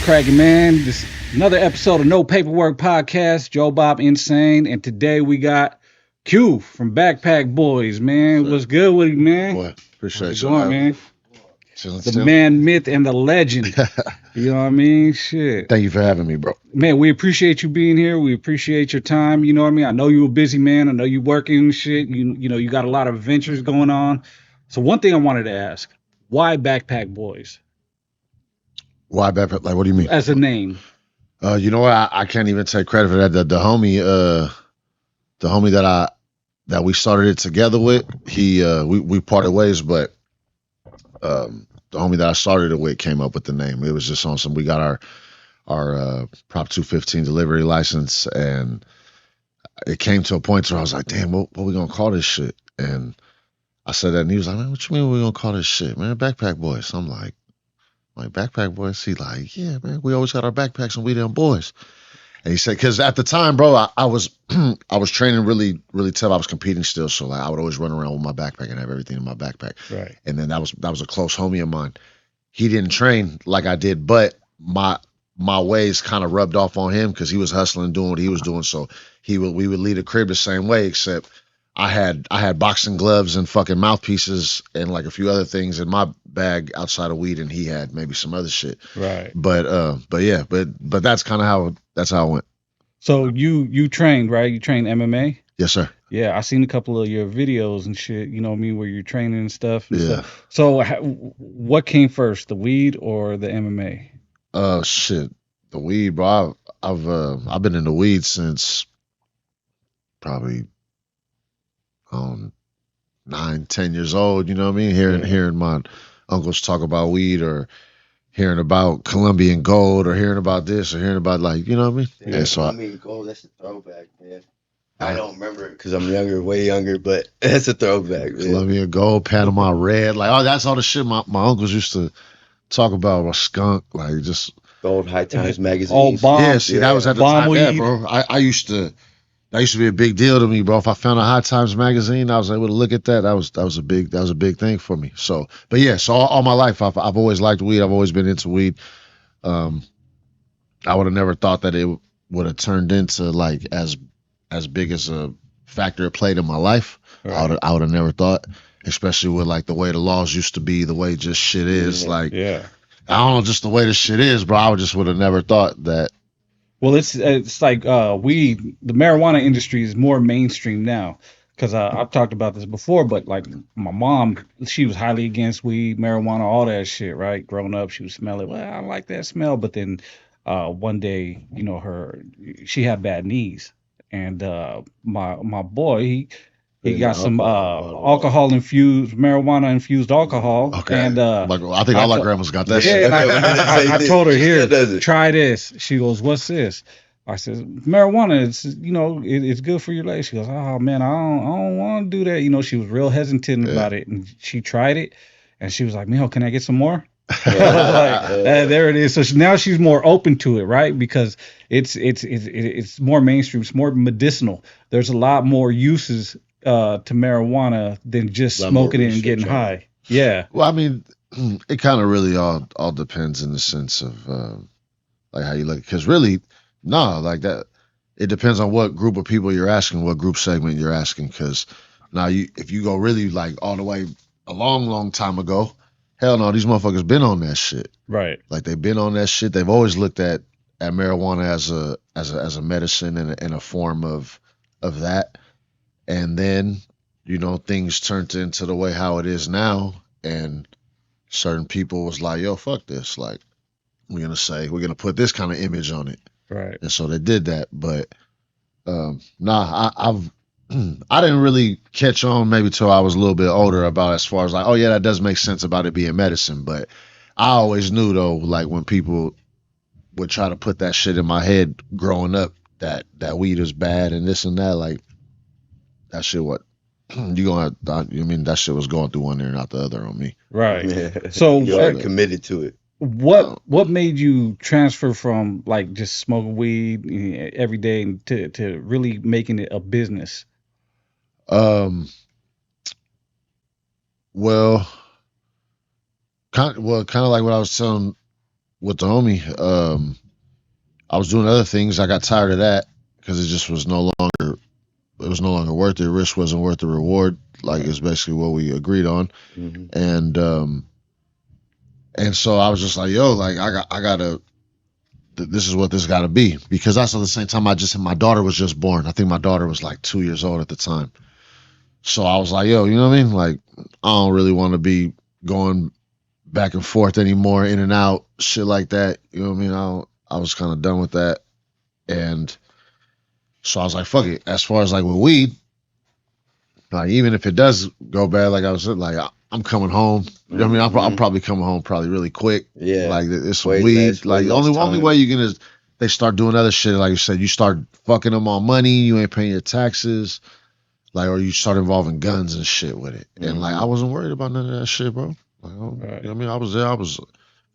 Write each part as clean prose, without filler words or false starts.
cracking, man? This another episode of No Paperwork Podcast. Joe Bob and N-Sane, and today we got Q from Backpack Boyz, man. What's good with you, man? Boy, appreciate How's it you. going, man? Chilling The still. man, myth, and the legend. You know what I mean? Shit. Thank you for having me, bro. Man, we appreciate you being here. We appreciate your time. You know what I mean? I know you're a busy man. I know you're working and shit. You know, you got a lot of adventures going on. So one thing I wanted to ask, why Backpack Boyz Why Backpack? Like, what do you mean? as a name? You know what? I can't even take credit for that. The homie that we started it together with, we parted ways, but the homie that I started it with came up with the name. It was just on some. We got our Prop 215 delivery license, and it came to a point where I was like, damn, what we gonna call this shit? And I said that, and he was like, man, what you mean we gonna call this shit, man? Backpack Boys. So I'm like Backpack Boys. He like, yeah, man, we always got our backpacks and we them boys. And he said, because at the time, bro, I was I was training really, really tough. I was competing still, so like I would always run around with my backpack and have everything in my backpack. Right. And then that was a close homie of mine. He didn't train like I did, but my ways kind of rubbed off on him because he was hustling, doing what he was doing. So we would leave the crib the same way, except I had boxing gloves and fucking mouthpieces and like a few other things in my bag outside of weed, and he had maybe some other shit. Right. But that's kind of how it went. So you trained, right? You trained MMA? Yes, sir. Yeah, I seen a couple of your videos and shit, you know what I mean, where you're training and stuff. And Yeah. stuff. So what came first, the weed or the MMA? Shit, the weed, bro. I've been in the weed since probably 9, 10 years old. You know what I mean? Hearing my uncles talk about weed, or hearing about Colombian gold, or hearing about this, or hearing about, like, you know what I mean? Yeah, And so Colombian gold, that's a throwback, man. I don't remember it because I'm younger, way younger, but that's a throwback, man. Colombian gold, Panama red, like, oh, that's all the shit my uncles used to talk about. A skunk, like, just Gold High Times magazine. Oh, bomb. yeah. See, that was at the Bomb time, yeah, weed. bro. I used to. That used to be a big deal to me, bro. If I found a High Times magazine, I was able to look at that. That was a big thing for me. So, but yeah, so all my life, I've always liked weed. I've always been into weed. I would have never thought that it would have turned into like as big as a factor it played in my life. Right. I would have never thought, especially with like the way the laws used to be, the way just shit is. Yeah. Like, Yeah. I don't know, just the way the shit is, bro. I just would have never thought that. Well, it's like weed, the marijuana industry is more mainstream now. Because I've talked about this before, but like my mom, she was highly against weed, marijuana, all that shit, right? Growing up, she would smell it. Well, I don't like that smell. But then one day, you know, she had bad knees. And my boy, he got some alcohol infused, marijuana infused alcohol. Okay. And Like, I think all our grandmas got that yeah, shit. and I told her, here, Does it? try this. She goes, what's this? I said, marijuana. It's, you know, it's good for your legs. She goes, oh man, I don't want to do that. You know, she was real hesitant about it, and she tried it, and she was like, Mijo, can I get some more? I was like, there it is. So now she's more open to it, right? Because it's more mainstream. It's more medicinal. There's a lot more uses to marijuana than just A lot more smoking it and research getting on high. Yeah. Well, I mean, it kind of really all depends in the sense of like how you look. Because really, no, like that. It depends on what group of people you're asking, what group segment you're asking. Because now if you go really like all the way a long time ago, hell no, these motherfuckers been on that shit. Right. Like they've been on that shit. They've always looked at marijuana as a medicine and a form of that. And then, you know, things turned into the way how it is now, and certain people was like, yo, fuck this. Like, we're gonna put this kind of image on it. Right. And so they did that. But I didn't really catch on maybe till I was a little bit older about, as far as like, oh yeah, that does make sense about it being medicine. But I always knew though, like when people would try to put that shit in my head growing up, that weed is bad and this and that, like that shit, what you gonna have, I mean, that shit was going through one ear and out the other on me. Right. Yeah. So You are committed to it. what made you transfer from like just smoking weed every day to really making it a business? Well, kind of like what I was telling with the homie. I was doing other things. I got tired of that because it just was no longer. It was no longer worth it. Risk wasn't worth the reward. Like it's basically what we agreed on, Mm-hmm. and so I was just like, yo, like I gotta. This is what this got to be because that's at the same time my daughter was just born. I think my daughter was like 2 years old at the time. So I was like, yo, you know what I mean? Like I don't really want to be going back and forth anymore, in and out, shit like that. You know what I mean? I was kind of done with that, and so I was like, fuck it. As far as like with weed, like even if it does go bad, like I was like, I'm coming home. You know what I mean? I'm probably coming home probably really quick. Yeah. Like it's some Way weed. less, Like way the less only time. way you can is they start doing other shit. Like you said, you start fucking them on money. You ain't paying your taxes. Like or you start involving guns and shit with it. And like I wasn't worried about none of that shit, bro. Like, you know what I mean? I was there. I was. You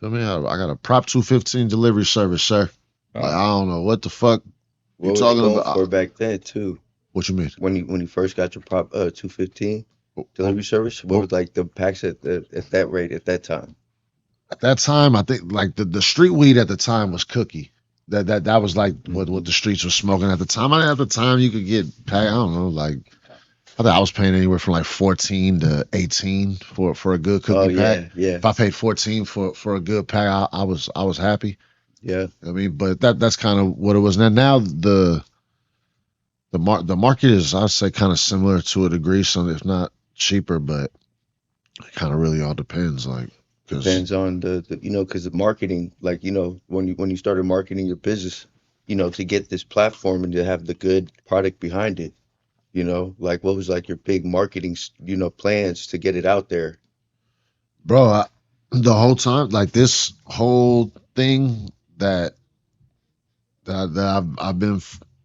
know what I mean? I got a Prop 215 delivery service, sir. Like I don't know what the fuck you What was talking it going about. for back then too? What you mean? When you first got your Prop 215 Well, delivery service, what was like the packs at that rate at that time? At that time, I think like the street weed at the time was cookie. That was like what the streets were smoking at the time. I mean, at the time you could get pack. I don't know, like I think I was paying anywhere from like 14 to 18 for a good cookie pack. Yeah. If I paid 14 for a good pack, I was happy. Yeah. I mean, but that's kind of what it was. Now the market is, I'd say, kind of similar to a degree, some if not cheaper, but it kind of really all depends. Like, Depends on the because the marketing, like when you started marketing your business, to get this platform and to have the good product behind it, like what was like your big marketing, plans to get it out there? bro, the whole time, like this whole thing that I've been,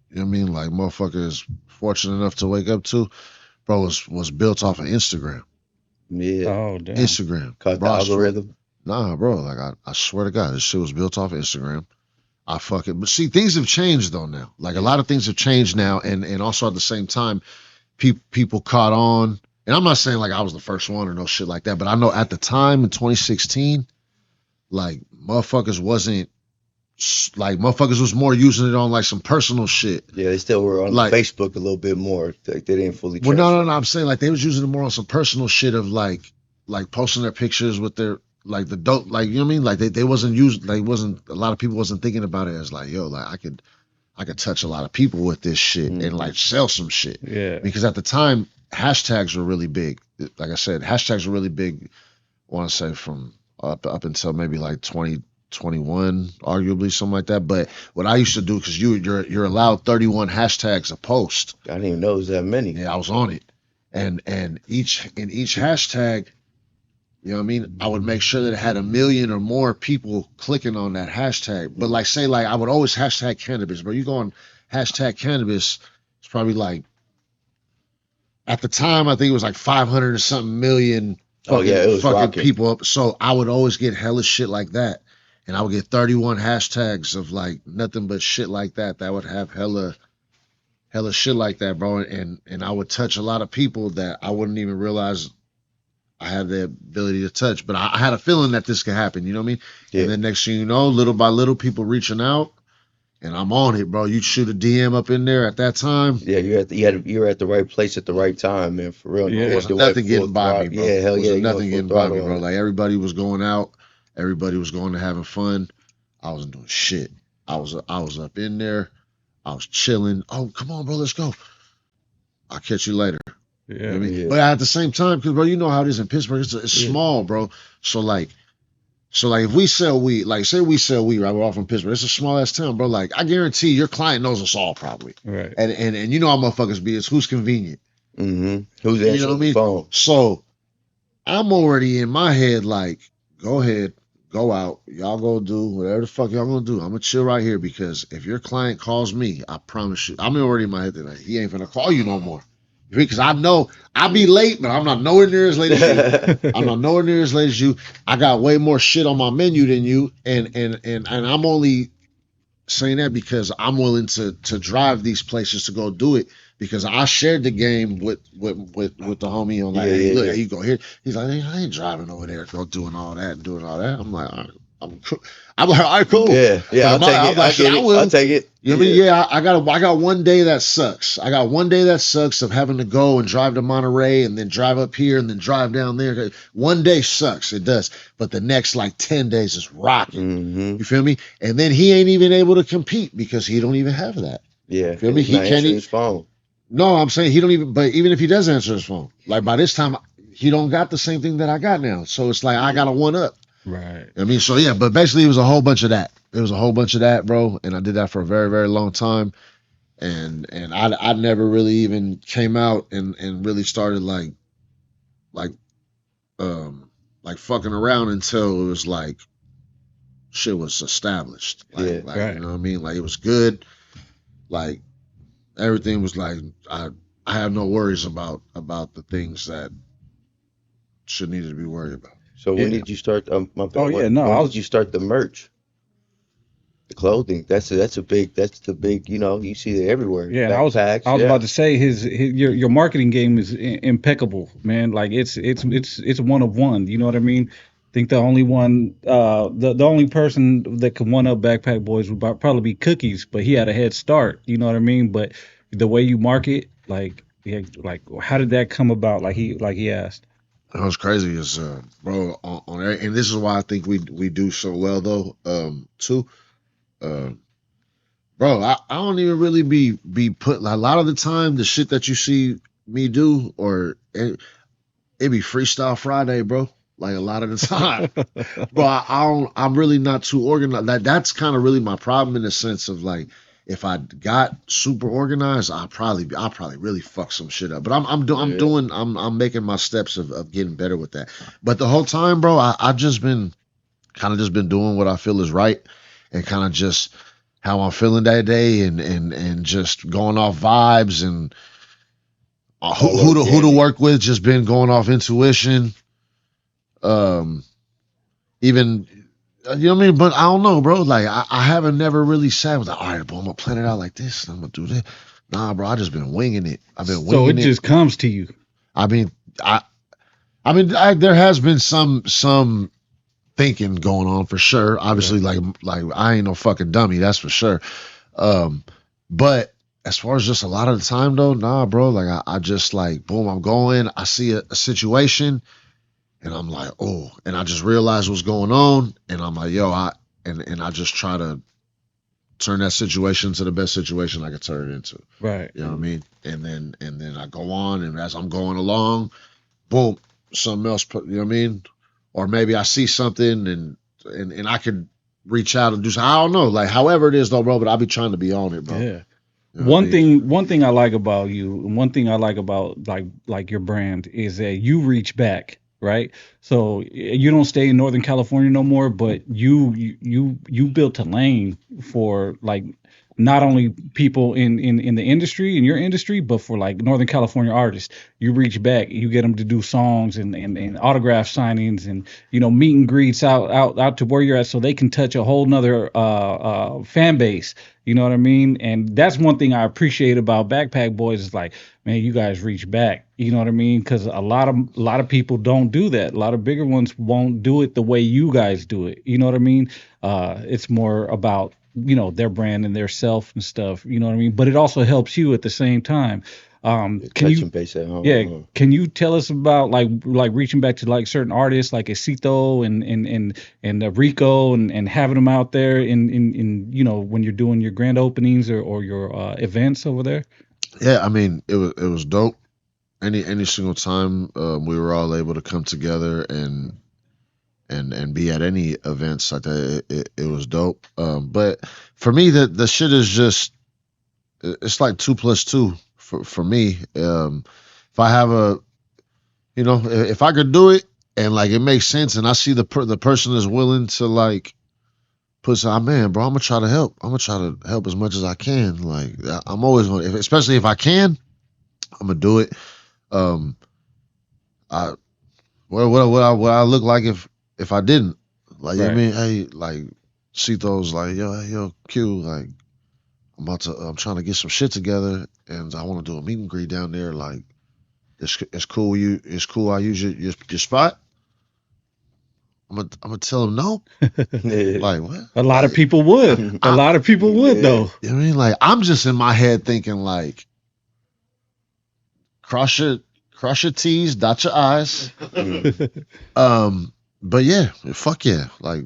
you know what I mean, like motherfuckers fortunate enough to wake up to, bro, was built off of Instagram. Yeah, Oh damn. Instagram. caught the Bro, algorithm. Nah, bro, like I swear to God, this shit was built off of Instagram. But see, things have changed though now. Like a lot of things have changed now, and also at the same time, people caught on. And I'm not saying like I was the first one or no shit like that, but I know at the time in 2016, like motherfuckers was more using it on like some personal shit. Yeah, they still were on Like Facebook a little bit more. Like they didn't fully well, transfer. no. I'm saying like they was using it more on some personal shit of like posting their pictures with their like the dope, like you know what I mean. Like they wasn't used, like wasn't a lot of people wasn't thinking about it as like yo, like I could touch a lot of people with this shit and like sell some shit. Yeah. Because at the time hashtags were really big. Like I said, hashtags were really big. I want to say from up until maybe like 2021, arguably something like that. But what I used to do, because you're allowed 31 hashtags a post. I didn't even know it was that many. Yeah, I was on it, and each hashtag, you know what I mean, I would make sure that it had 1 million or more people clicking on that hashtag. But like say like I would always hashtag cannabis, bro. You go on hashtag cannabis, it's probably like at the time I think it was like 500 or something million fucking people up. So I would always get hella shit like that. And I would get 31 hashtags of like nothing but shit like that would have hella shit like that, bro. And I would touch a lot of people that I wouldn't even realize I had the ability to touch. But I had a feeling that this could happen, you know what I mean? Yeah. And then next thing you know, little by little, people reaching out. And I'm on it, bro. You shoot a DM up in there at that time. Yeah, you're at the right place at the right time, man. For real. Yeah. There wasn't nothing getting by me, bro. Yeah, hell yeah. Nothing getting by me, bro. Like everybody was going out, everybody was going to having fun. I wasn't doing shit. I was up in there. I was chilling. Oh, come on, bro, let's go. I'll catch you later. Yeah. You know what I mean? But at the same time, because bro, you know how it is in Pittsburgh. It's small, bro. So like if we sell weed, like say we sell weed, right? We're all from Pittsburgh. It's a small ass town, bro. Like I guarantee your client knows us all probably. Right. And you know how motherfuckers be. It's who's convenient. Mm-hmm. Who's answering the phone? So I'm already in my head like, go ahead, go out. Y'all go do whatever the fuck y'all gonna do. I'm gonna chill right here because if your client calls me, I promise you, I'm already in my head that he ain't gonna call you no more. Because I know I'll be late, but I'm not nowhere near as late as you. I'm not nowhere near as late as you. I got way more shit on my menu than you, and I'm only saying that because I'm willing to drive these places to go do it because I shared the game with the homie on like, hey, look, you go here. He's like, hey, I ain't driving over there, go doing all that and doing all that. I'm like, all right, I'm like, all right, cool. Yeah, But I'll take I'm it. like, I shit, get I it. will. I'll take it. You know what I mean? Yeah, I got one day that sucks. I got one day that sucks of having to go and drive to Monterey and then drive up here and then drive down there. One day sucks, it does. But the next like 10 days is rocking. Mm-hmm. You feel me? And then he ain't even able to compete because he don't even have that. Yeah, You feel and me? he's He not can't. answering his phone. No, I'm saying he don't even. But even if he does answer his phone, like by this time, he don't got the same thing that I got now. So it's like I got a one up. Right. I mean, so yeah. But basically, it was a whole bunch of that. It was a whole bunch of that, bro. And I did that for a very, very long time. And I never really even came out and really started like like fucking around until it was like shit was established. Yeah. Right. You know what I mean? Like it was good. Like everything was like I have no worries about the things that should need to be worried about. So when Yeah. did you start? My bad. Oh yeah, no, When I did was you start the merch, the clothing? That's the big. You know, you see it everywhere. yeah, and Backpacks. I was Yeah. about to say your marketing game is impeccable, man. Like it's one of one. You know what I mean? I think the only one, the only person that could one up Backpack Boys would probably be Cookies, but he had a head start. You know what I mean? But the way you market, like, yeah, like how did that come about? Like he asked. That was crazy, is bro and this is why I think we do so well though. Too, uh, bro. I don't even really be put like, a lot of the time the shit that you see me do or it be freestyle Friday, bro. Like a lot of the time. Bro, I don't. I'm really not too organized. That's kind of really my problem in the sense of like, if I got super organized, I'll probably really fuck some shit up. But Yeah. I'm making my steps of getting better with that. But the whole time, bro, I've just been kind of just been doing what I feel is right, and kind of just how I'm feeling that day, and just going off vibes and All who to organic. work with. Just been going off intuition. Um, even you know what I mean? But I don't know, bro. Like I haven't never really sat with like, all right, bro, I'm gonna plan it out like this, and I'm gonna do this. Nah, bro, I just been winging it. I've been So it winging it. just comes to you. I mean, I there has been some thinking going on for sure. Obviously, Right. like I ain't no fucking dummy, that's for sure. Um, but as far as just a lot of the time though, nah, bro. Like I just like boom, I'm going. I see a situation and I'm like, oh, and I just realize what's going on, and I'm like, yo, and I just try to turn that situation into the best situation I could turn it into. Right. You know what I mean? And then I go on, and as I'm going along, boom, something else. You know what I mean? Or maybe I see something, and I could reach out and do something. I don't know, like however it is though, bro. But I'll be trying to be on it, bro. Yeah. You know what I mean? One thing I like about you, and one thing I like about like your brand is that you reach back, right? So you don't stay in Northern California no more, but you built a lane for like not only people in the industry, in your industry, but for like Northern California artists. You reach back, you get them to do songs and autograph signings and meet and greets out to where you're at, so they can touch a whole nother fan base. You know what I mean? And that's one thing I appreciate about Backpack Boys is like, man, you guys reach back. You know what I mean? Because a lot of people don't do that. A lot of bigger ones won't do it the way you guys do it. You know what I mean? It's more about their brand and their self and stuff. You know what I mean? But it also helps you at the same time. Can you Touching base at home. yeah, can you tell us about like reaching back to like certain artists like Esito and Rico and having them out there in when you're doing your grand openings or your events over there? Yeah, I mean, it was dope. Any single time we were all able to come together and be at any events like that, it was dope. But for me, the shit is just it's like 2 plus 2 for me. If I have if I could do it and like it makes sense, and I see the person is willing to like put some, man, bro, I'm gonna try to help. I'm gonna try to help as much as I can. Like I'm always gonna, especially if I can, I'm gonna do it. Um, I what I look like if I didn't. Like, you know what I Right. mean? Hey, like Cito's like, yo, Q, like I'm trying to get some shit together and I want to do a meet and greet down there. Like, it's cool. It's cool. I use your spot. I'm gonna tell him no. Yeah. Like what? A lot of Like, people would. A lot of people would though. you know what I mean? Like I'm just in my head thinking like, cross your T's, dot your I's. But yeah, fuck yeah. Like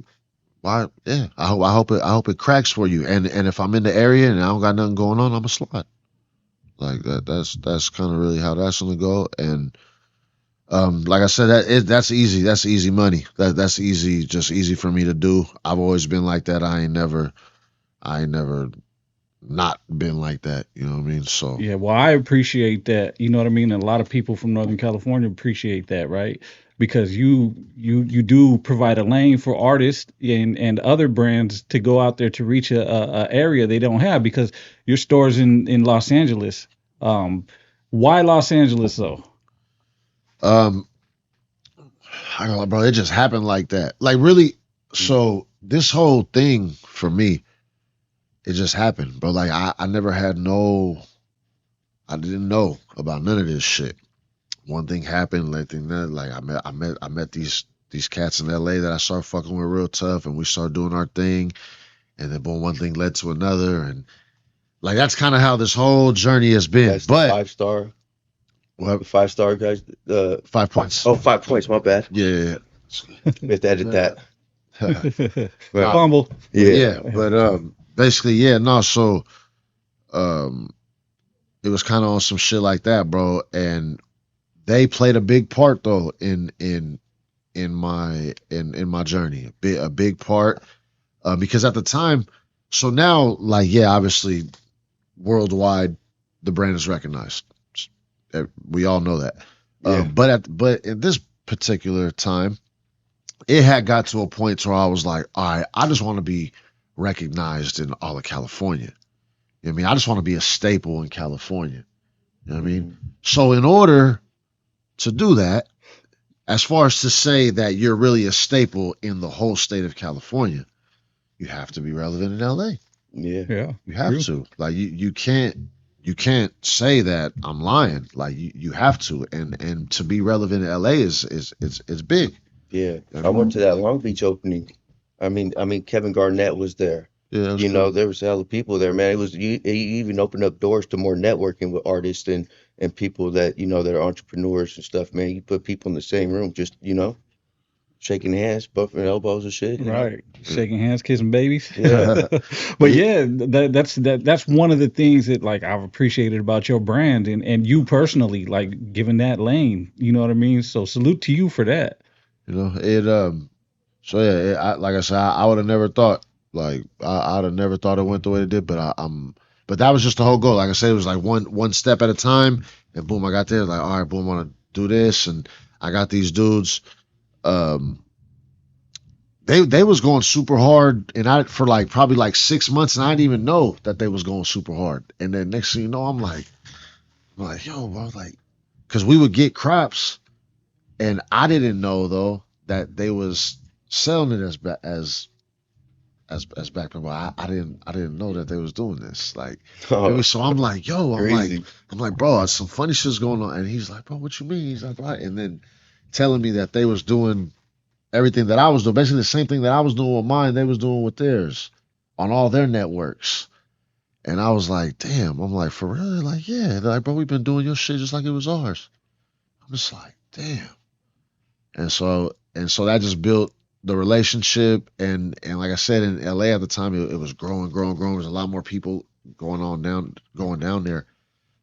why? Yeah, I hope it cracks for you. And if I'm in the area and I don't got nothing going on, I'm a slide. Like that's kind of really how that's gonna go. And like I said, that's easy. That's easy money. That's easy, just easy for me to do. I've always been like that. I ain't never not been like that. You know what I mean? So Yeah, well, I appreciate that. You know what I mean? And a lot of people from Northern California appreciate that, right? Because you do provide a lane for artists and other brands to go out there to reach a area they don't have because your store's in Los Angeles. Why Los Angeles though? um, I don't know, bro. It just happened like that. Like really. So this whole thing for me, it just happened, bro. Like I never had I didn't know about none of this shit. One thing happened, like I met these cats in LA that I started fucking with real tough, and we started doing our thing, and then boom, one thing led to another, and like that's kind of how this whole journey has been. That's the But 5-star. what? 5-star guys. 5 points. Oh, 5 points. My bad. Yeah. We have to edit that. Nah, Fumble. yeah, but basically, yeah, no. So um, it was kind of on some shit like that, bro, and they played a big part though in my journey, a big part, because at the time, so now like yeah, obviously worldwide the brand is recognized. We all know that. Yeah. But in this particular time, it had got to a point where I was like, all right, I just want to be recognized in all of California. You know what I mean? I just want to be a staple in California. You know what I mean? So in order to do that, as far as to say that you're really a staple in the whole state of California, you have to be relevant in LA. Yeah. Yeah. You have to. Like you can't say that I'm lying. Like you have to. And to be relevant in LA is big. Yeah. I went to that Long Beach opening. I mean, Kevin Garnett was there. Yeah, You know, there was a hell of people there, man. It was you even opened up doors to more networking with artists and people that, you know, that are entrepreneurs and stuff, man. You put people in the same room, just, you know, shaking hands, bumping elbows and shit. You know? Right. Shaking hands, kissing babies. Yeah. But yeah, that's one of the things that like I've appreciated about your brand and you personally, like giving that lane. You know what I mean? So salute to you for that. You know, so yeah, like I said, I would have never thought, like I'd have never thought it went the way it did, but but that was just the whole goal. Like I said, it was like one step at a time, and boom, I got there. Like, all right, boom, I want to do this, and I got these dudes. Um, they was going super hard, and I for like probably like 6 months, and I didn't even know that they was going super hard. And then next thing you know, I'm like, yo, bro, like, because we would get crops. And I didn't know though that they was selling it as Backpack Boyz. I didn't know that they was doing this. Like, Oh, so I'm like, yo, crazy. I'm like, bro, some funny shit's going on. And he's like, bro, what you mean? He's like, right. And then telling me that they was doing everything that I was doing, basically the same thing that I was doing with mine, they was doing with theirs on all their networks. And I was like, damn. I'm like, for real? They're like, yeah. They're like, bro, we've been doing your shit just like it was ours. I'm just like, damn. And so that just built the relationship, and like I said, in LA at the time it was growing. There was a lot more people going down there.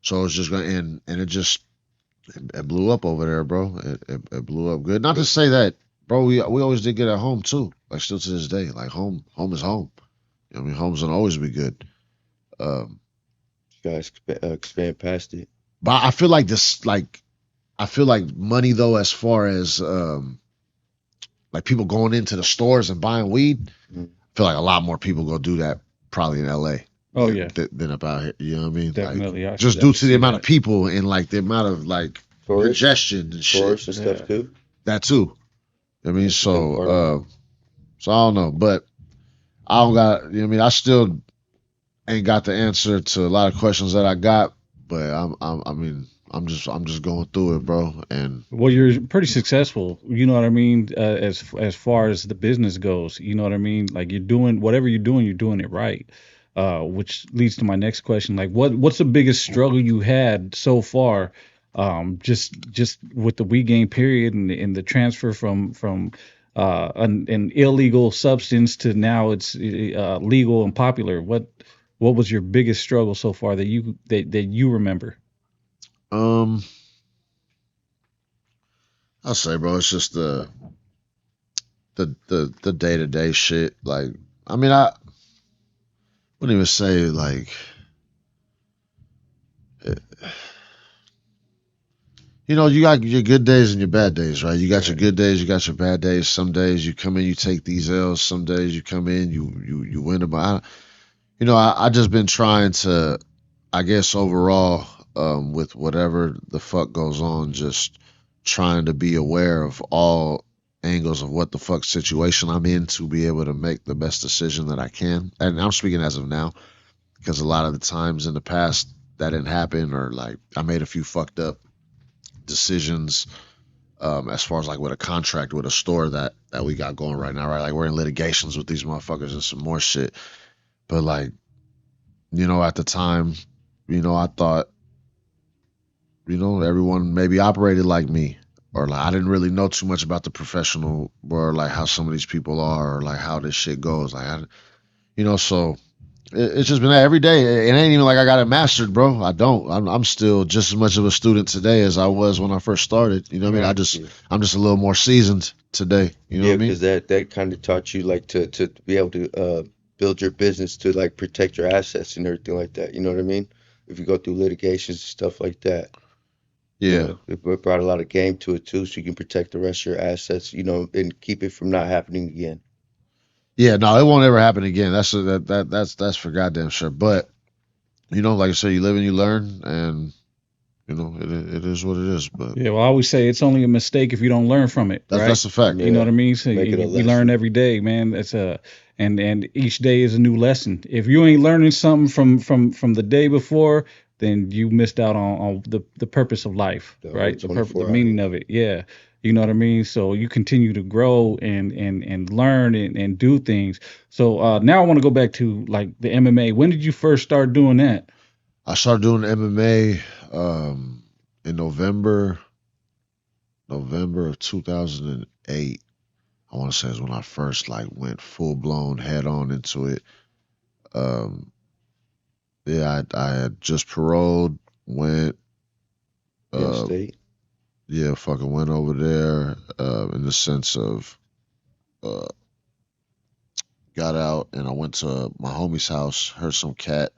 So it was just going, and it blew up over there, bro. It blew up good. Not to say that, bro, we always did good at home too. Like still to this day, like home is home. You know what I mean, home's gonna always be good. Um, You guys expand past it. but I feel like I feel like money though, as far as like people going into the stores and buying weed, Mhm. I feel like a lot more people go do that probably in LA. Oh yeah, than about here. You know what I mean? Like, definitely. I just should due to definitely the see amount that. of people and like the amount of like Tourists, congestion and shit. tourists and stuff Yeah. too. That too. I mean, That's a big part of it. so I don't know, but I don't got. You know what I mean? I still ain't got the answer to a lot of questions that I got, but I mean, I'm just going through it, bro. And Well, you're pretty successful. You know what I mean? As far as the business goes, you know what I mean? Like you're doing whatever you're doing it right. Which leads to my next question. Like, what's the biggest struggle you had so far? Just with the we game period and the transfer from an illegal substance to now it's legal and popular. What was your biggest struggle so far that you remember? um, I'll say, bro, it's just the day-to-day shit. Like, I mean, I wouldn't even say like, eh, you know, you got your good days and your bad days, right? You got your Right. good days, you got your bad days. Some days you come in, you take these L's. Some days you come in, you win them. You know, I just been trying to, I guess overall, with whatever the fuck goes on, just trying to be aware of all angles of what the fuck situation I'm in to be able to make the best decision that I can. And I'm speaking as of now, because a lot of the times in the past that didn't happen, or like I made a few fucked up decisions, as far as like with a contract with a store that we got going right now, right? Like we're in litigations with these motherfuckers and some more shit. But like, you know, at the time, you know, I thought, you know, everyone maybe operated like me, or like I didn't really know too much about the professional, or like how some of these people are, or like how this shit goes. Like, you know, so it's just been that every day. It ain't even like I got it mastered, bro. I don't. I'm still just as much of a student today as I was when I first started. You know what I mean? Right. Yeah. I'm just a little more seasoned today. You know what Yeah, I mean? because that kind of taught you like to be able to build your business to like protect your assets and everything like that. You know what I mean? If you go through litigations and stuff like that, Yeah. it brought a lot of game to it too, so you can protect the rest of your assets, and keep it from not happening again. Yeah. No, it won't ever happen again. That's for goddamn sure. But you know, like I said, you live and you learn, and you know, it is what it is. But Yeah, well, I always say it's only a mistake if you don't learn from it, right? that's a fact. You know what Yeah, I mean? So make it a we learn lesson. every day, man. That's and each day is a new lesson. If you ain't learning something from the day before, then you missed out on the purpose of life, The whole right? The 24 meaning hours. of it. Yeah. You know what I mean? So you continue to grow and learn and do things. So now I want to go back to like the MMA. When did you first start doing that? I started doing MMA in November of 2008. I want to say is when I first like went full blown head on into it. Um, yeah, I had just paroled, went, In uh, state. yeah, fucking went over there, in the sense of, uh, got out and I went to my homie's house, heard some cat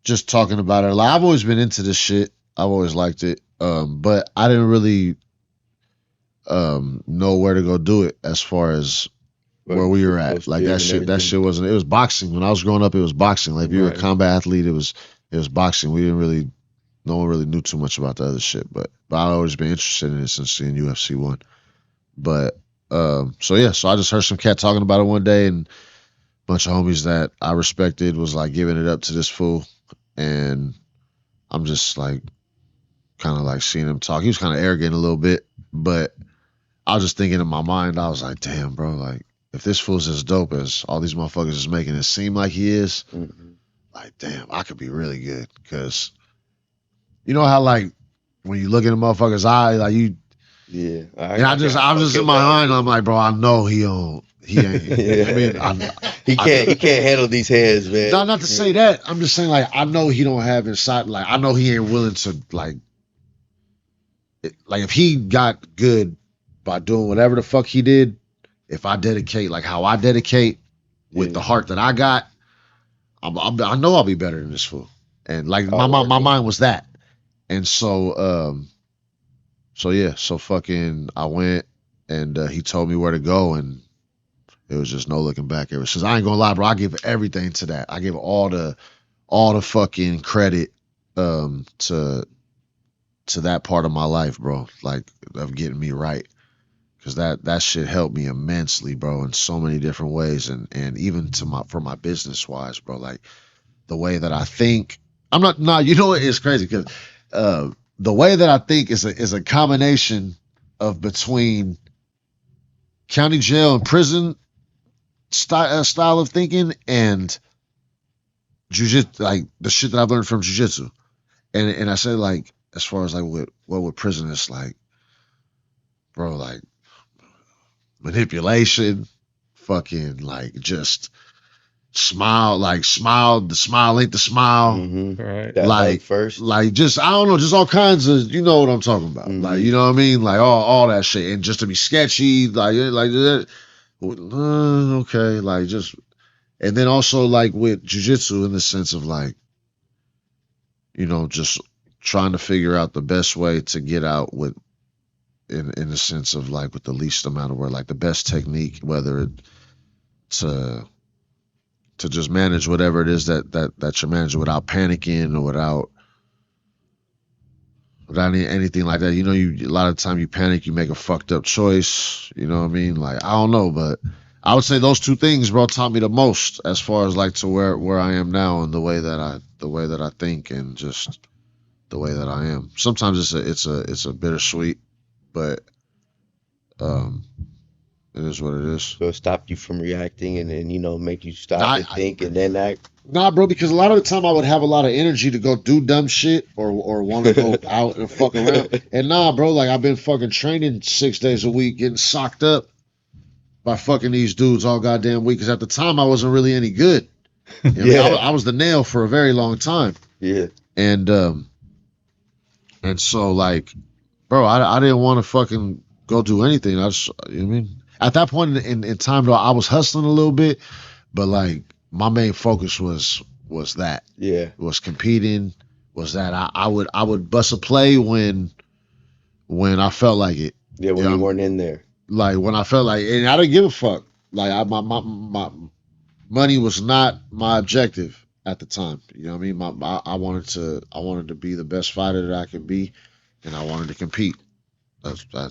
just talking about it. Like, I've always been into this shit. I've always liked it. But I didn't really, know where to go do it as far as where Like we the were at. close Like gym and that everything. shit wasn't. It was boxing when I was growing up. It was boxing. Like if you were a Right. combat athlete, it was boxing. We didn't really. No one really knew too much about the other shit. But I've always been interested in it since seeing UFC one. But so yeah, so I just heard some cat talking about it one day, and a bunch of homies that I respected was like giving it up to this fool, and I'm just like kind of like seeing him talk. He was kind of arrogant a little bit, but I was just thinking in my mind, I was like, damn, bro, like if this fool's as dope as all these motherfuckers is making it seem like he is, Hmm. like, damn, I could be really good. Cause you know how like when you look in a motherfucker's eye, like you, Yeah, and I I'm fuck just in him my up. mind, I'm like, bro, I know he ain't. You know what I mean? Yeah. I, He can't handle these hands, man. not to say that. I'm just saying like I know he don't have inside. Like I know he ain't willing to like if he got good by doing whatever the fuck he did. If I dedicate like how I dedicate with Yeah. the heart that I got, I know I'll be better than this fool. And like Hard my working. mind was that. And so yeah, so fucking I went and he told me where to go and it was just no looking back ever since. I ain't gonna lie, bro. I give everything to that. I give all the fucking credit to that part of my life, bro. Like of getting me right. Cause that shit helped me immensely, bro, in so many different ways, and even to my for my business wise, bro. Like the way that I think, I'm not. Nah, you know what? It's crazy because the way that I think is a combination of between county jail and prison style of thinking and jujitsu, like the shit that I've learned from jujitsu. And I say like as far as like with prison, it's like, bro, like manipulation, fucking like just smile, like smile, the smile ain't the smile. Mm-hmm. Right. That Like hug first. like just I don't know, just all kinds of, you know what I'm talking about. Like, you know what I mean? Like all that shit. And just to be sketchy, like that. Okay, like just, and then also like with jujitsu in the sense of like, you know, just trying to figure out the best way to get out with in the sense of like with the least amount of work, like the best technique, whether it to just manage whatever it is that you're managing without panicking or without anything like that. You know, a lot of the time you panic, you make a fucked up choice. You know what I mean? Like I don't know, but I would say those two things, bro, taught me the most as far as like to where I am now and the way that I think and just the way that I am. Sometimes it's a bittersweet, but um, it is what it is. So it stopped you from reacting and then, you know, make you stop Nah, and think and then act. Nah, bro, because a lot of the time I would have a lot of energy to go do dumb shit or want to go out and fuck around. And nah, bro, like I've been fucking training 6 days a week, getting socked up by fucking these dudes all goddamn week. Because at the time I wasn't really any good. You know what I mean? Yeah. I was the nail for a very long time. Yeah. And so like, bro, I didn't want to fucking go do anything. I just, you know what I mean? At that point in time though, I was hustling a little bit, but like my main focus was that. Yeah. Was competing, was that I would bust a play when I felt like it. Yeah, when you weren't in there. Like when I felt like, and I didn't give a fuck. Like my money was not my objective at the time. You know what I mean? I wanted to be the best fighter that I could be, and I wanted to compete.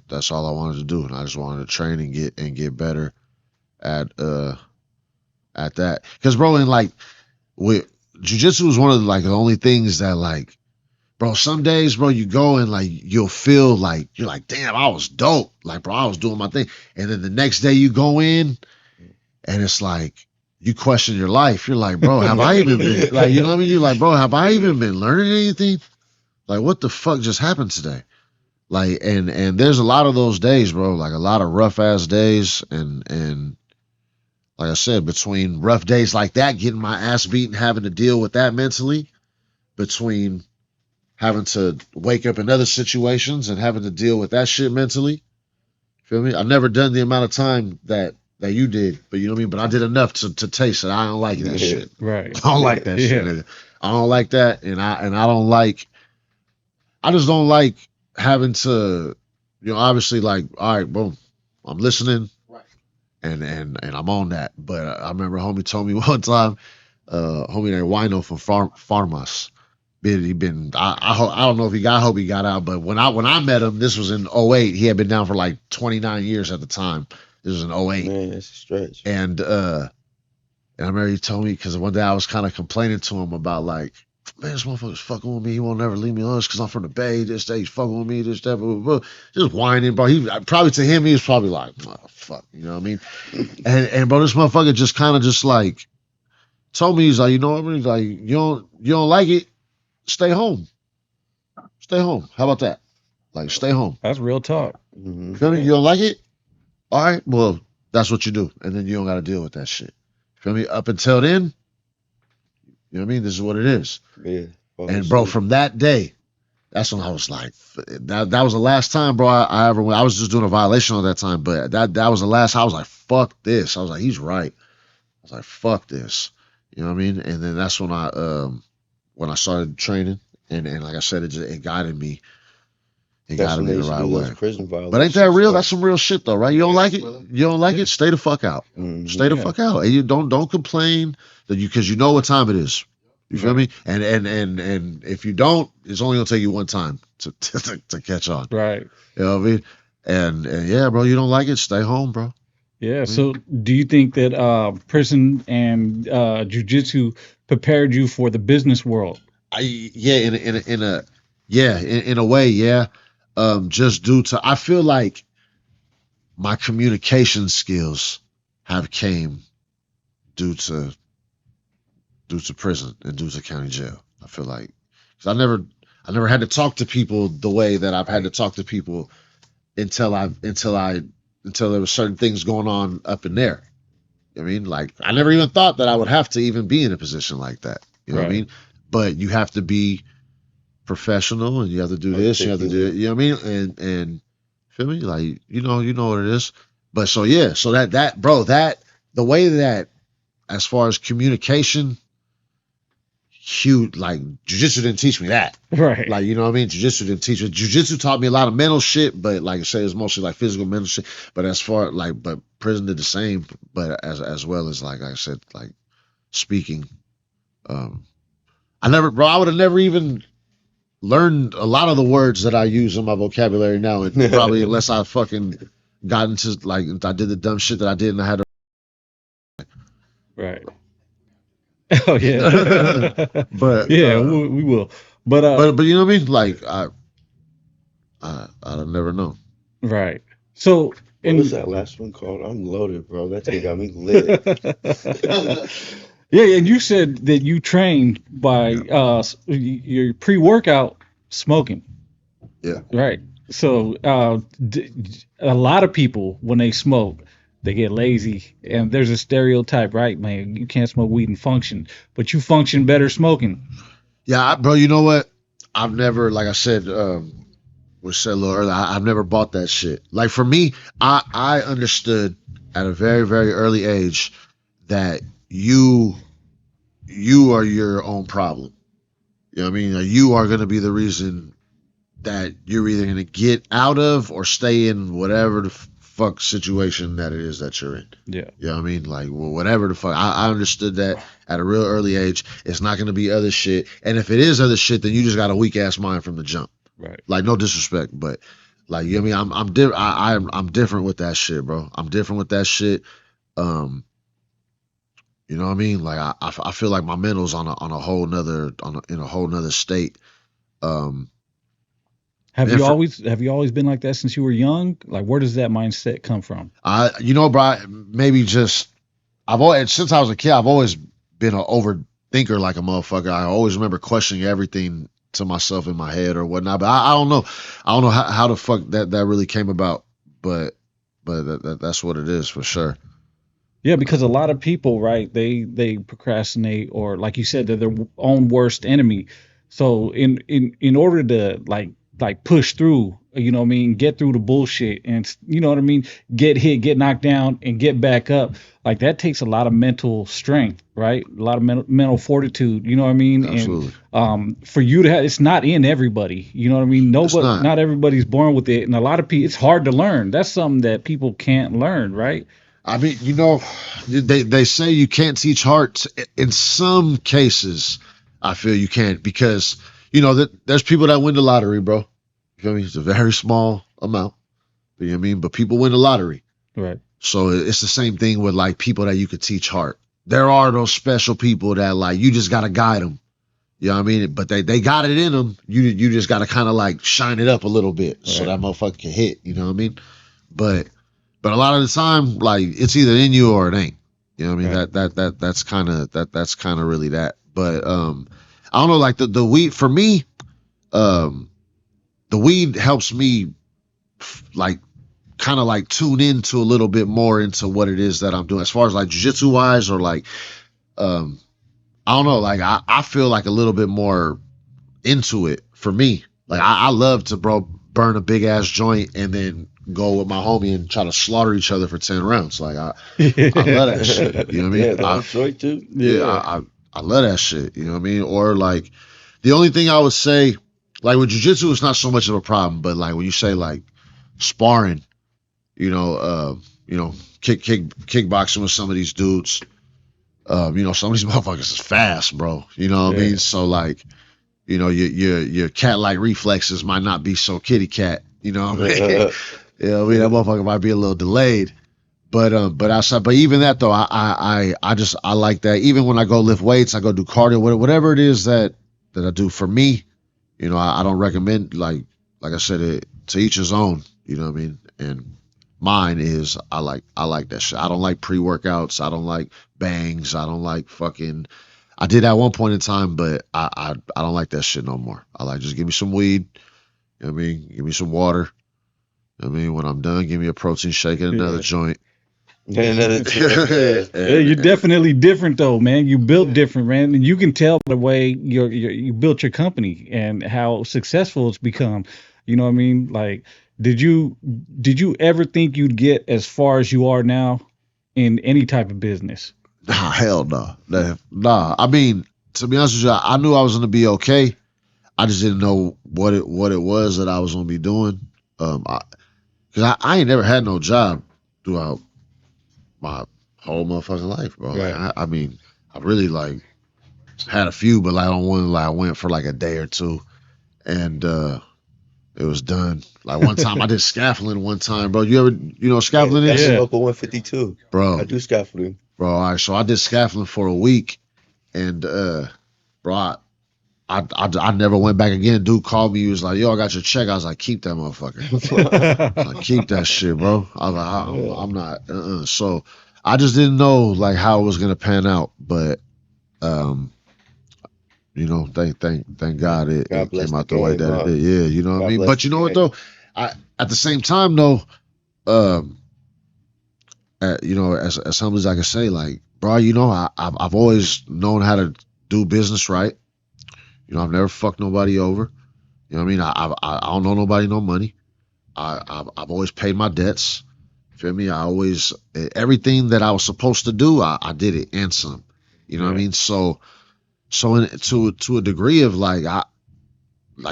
That's all I wanted to do, and I just wanted to train and get better at that. Because bro, in like with jiu-jitsu is one of the only things that like, bro, some days, bro, you go and like you'll feel like you're like, damn, I was dope. Like, bro, I was doing my thing. And then the next day you go in and it's like you question your life. You're like, bro, have I even been like, you know what I mean? You're like, bro, have I even been learning anything? Like, what the fuck just happened today? Like, and there's a lot of those days, bro, like a lot of rough ass days and like I said, between rough days like that, getting my ass beaten, having to deal with that mentally, between having to wake up in other situations and having to deal with that shit mentally. Feel me? I've never done the amount of time that you did, but you know what I mean? But I did enough to taste it. I don't like that shit. Right. I don't like that shit. Nigga. I don't like that, and I don't like. I just don't like having to, you know, obviously like, all right, boom, I'm listening. And I'm on that. But I remember homie told me one time, homie named Wino from Farmas. He been I don't know if I hope he got out, but when I met him, this was in 08. He had been down for like 29 years at the time. This was in 08. Man, that's a stretch. And I remember he told me, because one day I was kind of complaining to him about like, man, this motherfucker's fucking with me. He won't never leave me alone because I'm from the Bay. This day he's fucking with me. This, that, blah, blah, blah. Just whining, bro. He probably, to him, he was probably like, oh, fuck, you know what I mean? And bro, this motherfucker just kind of just like told me, he's like, you know what I mean? He's like, you don't like it? Stay home. Stay home. How about that? Like, stay home. That's real talk. Mm-hmm. Feel me? You don't like it? All right, well, that's what you do, and then you don't got to deal with that shit. Feel me? Up until then, you know what I mean? This is what it is. Yeah. And bro, from that day, that's when I was like, that was the last time, bro, I ever went. I was just doing a violation at that time, but that was the last. I was like, fuck this. I was like, he's right. I was like, fuck this. You know what I mean? And then that's when I started training, and like I said, it guided me. It guided me the right way. Prison violations. But ain't that real? That's some real shit though, right? You don't like it? You don't like it? Stay the fuck out. Mm-hmm. Stay the fuck out. And you don't complain that because you know what time it is. You feel me? And if you don't, it's only gonna take you one time to catch on. Right. You know what I mean? And yeah, bro, you don't like it? Stay home, bro. Yeah. So do you think that prison and jujitsu prepared you for the business world? in a way, yeah. Just due to, I feel like my communication skills have came due to prison and due to county jail. I feel like, 'cause I never had to talk to people the way that I've had to talk to people until there were certain things going on up in there. I mean, like, I never even thought that I would have to even be in a position like that. You know what I mean? But you have to be professional, and you have to do this, you have to do it. You know what I mean? And feel me? Like, you know what it is. But so yeah, so that bro, that the way that, as far as communication, huge, like, jiu-jitsu didn't teach me that. Right. Like, you know what I mean? Jiu-jitsu didn't teach me. Jiu-jitsu taught me a lot of mental shit, but like I say, it's mostly like physical mental shit. But as far like, but prison did the same, but as well as, like I said, like speaking. I would have never even learned a lot of the words that I use in my vocabulary now, and probably unless I fucking got into, like, I did the dumb shit that I did and I had to. Right. Oh yeah. But yeah, we will. But you know what I mean? Like, I'd have never known. Right. So What was that last one called? I'm loaded, bro. That thing got me lit. Yeah, and you said that you trained by your pre-workout smoking. Yeah. Right. So a lot of people, when they smoke, they get lazy, and there's a stereotype, right, man? You can't smoke weed and function, but you function better smoking. Yeah, bro. You know what? I've never, like I said, was said a little earlier, I've never bought that shit. Like, for me, I understood at a very, very early age that you are your own problem. You know what I mean? You are going to be the reason that you're either going to get out of or stay in whatever the fuck situation that it is that you're in. Yeah. You know what I mean? Like, well, whatever the fuck. I understood that at a real early age. It's not going to be other shit. And if it is other shit, then you just got a weak ass mind from the jump. Right. Like, no disrespect, but, like, you know what I mean? I'm different with that shit, bro. I'm different with that shit. You know what I mean? Like, I feel like my mental's in a whole nother state. Have you always been like that since you were young? Like, where does that mindset come from? You know, bro, maybe just, since I was a kid, I've always been an overthinker like a motherfucker. I always remember questioning everything to myself in my head or whatnot. But I don't know. I don't know how the fuck that really came about. But that's what it is for sure. Yeah, because a lot of people, right, they procrastinate, or like you said, they're their own worst enemy. So in order to like push through, you know what I mean, get through the bullshit, and you know what I mean, get hit, get knocked down, and get back up. Like, that takes a lot of mental strength, right? A lot of mental fortitude, you know what I mean? Absolutely. And for you to have, it's not in everybody, you know what I mean? Not everybody's born with it, and a lot of people, it's hard to learn. That's something that people can't learn, right? I mean, you know, they say you can't teach heart. In some cases, I feel you can't, because, you know, there's people that win the lottery, bro. You feel me? It's a very small amount. You know what I mean? But people win the lottery. Right. So it's the same thing with, like, people that you could teach heart. There are those special people that, like, you just got to guide them. You know what I mean? But they got it in them. You just got to kind of, like, shine it up a little bit so that motherfucker can hit. You know what I mean? But a lot of the time, like, it's either in you or it ain't. You know what I mean? Right. That's kind of really that. But I don't know, like, the weed for me, the weed helps me, like, kind of like tune into a little bit more into what it is that I'm doing, as far as, like, jiu-jitsu wise, or like, I don't know, like, I feel like a little bit more into it for me. Like, I love to, bro, burn a big ass joint and then go with my homie and try to slaughter each other for 10 rounds. Like, I love that shit. You know what I mean? Yeah, that's right too. Yeah, I love that shit. You know what I mean? Or, like, the only thing I would say, like, with jiu-jitsu, it's not so much of a problem, but, like, when you say, like, sparring, you know, kickboxing with some of these dudes, you know, some of these motherfuckers is fast, bro. You know what I mean? So, like, you know, your cat-like reflexes might not be so kitty cat. You know what I mean? You know what I mean? That motherfucker might be a little delayed. But outside, but even that though, I like that. Even when I go lift weights, I go do cardio, whatever it is that that I do for me, you know, I don't recommend like I said it to each his own. You know what I mean? And mine is I like that shit. I don't like pre-workouts. I don't like bangs. I don't like fucking. I did at one point in time, but I don't like that shit no more. I like just give me some weed. You know what I mean? Give me some water. You know what I mean, when I'm done, give me a protein shake and another joint. And another Yeah, you're definitely different though, man. You built different, man, and you can tell by the way you built your company and how successful it's become. You know what I mean? Like, did you ever think you'd get as far as you are now in any type of business? Nah, hell no. Nah. I mean, to be honest with you, I knew I was gonna be okay. I just didn't know what it was that I was gonna be doing. Cause I ain't never had no job throughout my whole motherfucking life, bro. Like Right. I mean, I really like had a few, but like I don't want to like I went for like a day or two, and it was done. Like one time I did scaffolding one time, bro. You know what scaffolding that's is? in Yeah. local 152. I Bro, do scaffolding. all right. So I did scaffolding for a week, and bro, I never went back again. Dude called me. He was like, "Yo, I got your check." I was like, "Keep that motherfucker." I was like, "Keep that shit, bro." I was like, I'm not." So I just didn't know like how it was gonna pan out, but um, you know, thank God God it bless came the out the way game, that it huh? did. Yeah, you know what I God mean. bless But the you know what game. though, I at the same time though, um, you know, as humble as I can say, like, bro, you know, I've always known how to do business right. You know, I've never fucked nobody over. You know what I mean? I don't know nobody no money. I've always paid my debts. Feel me? I always everything that I was supposed to do, I did it and some. You know what I Yeah. mean? To a degree of like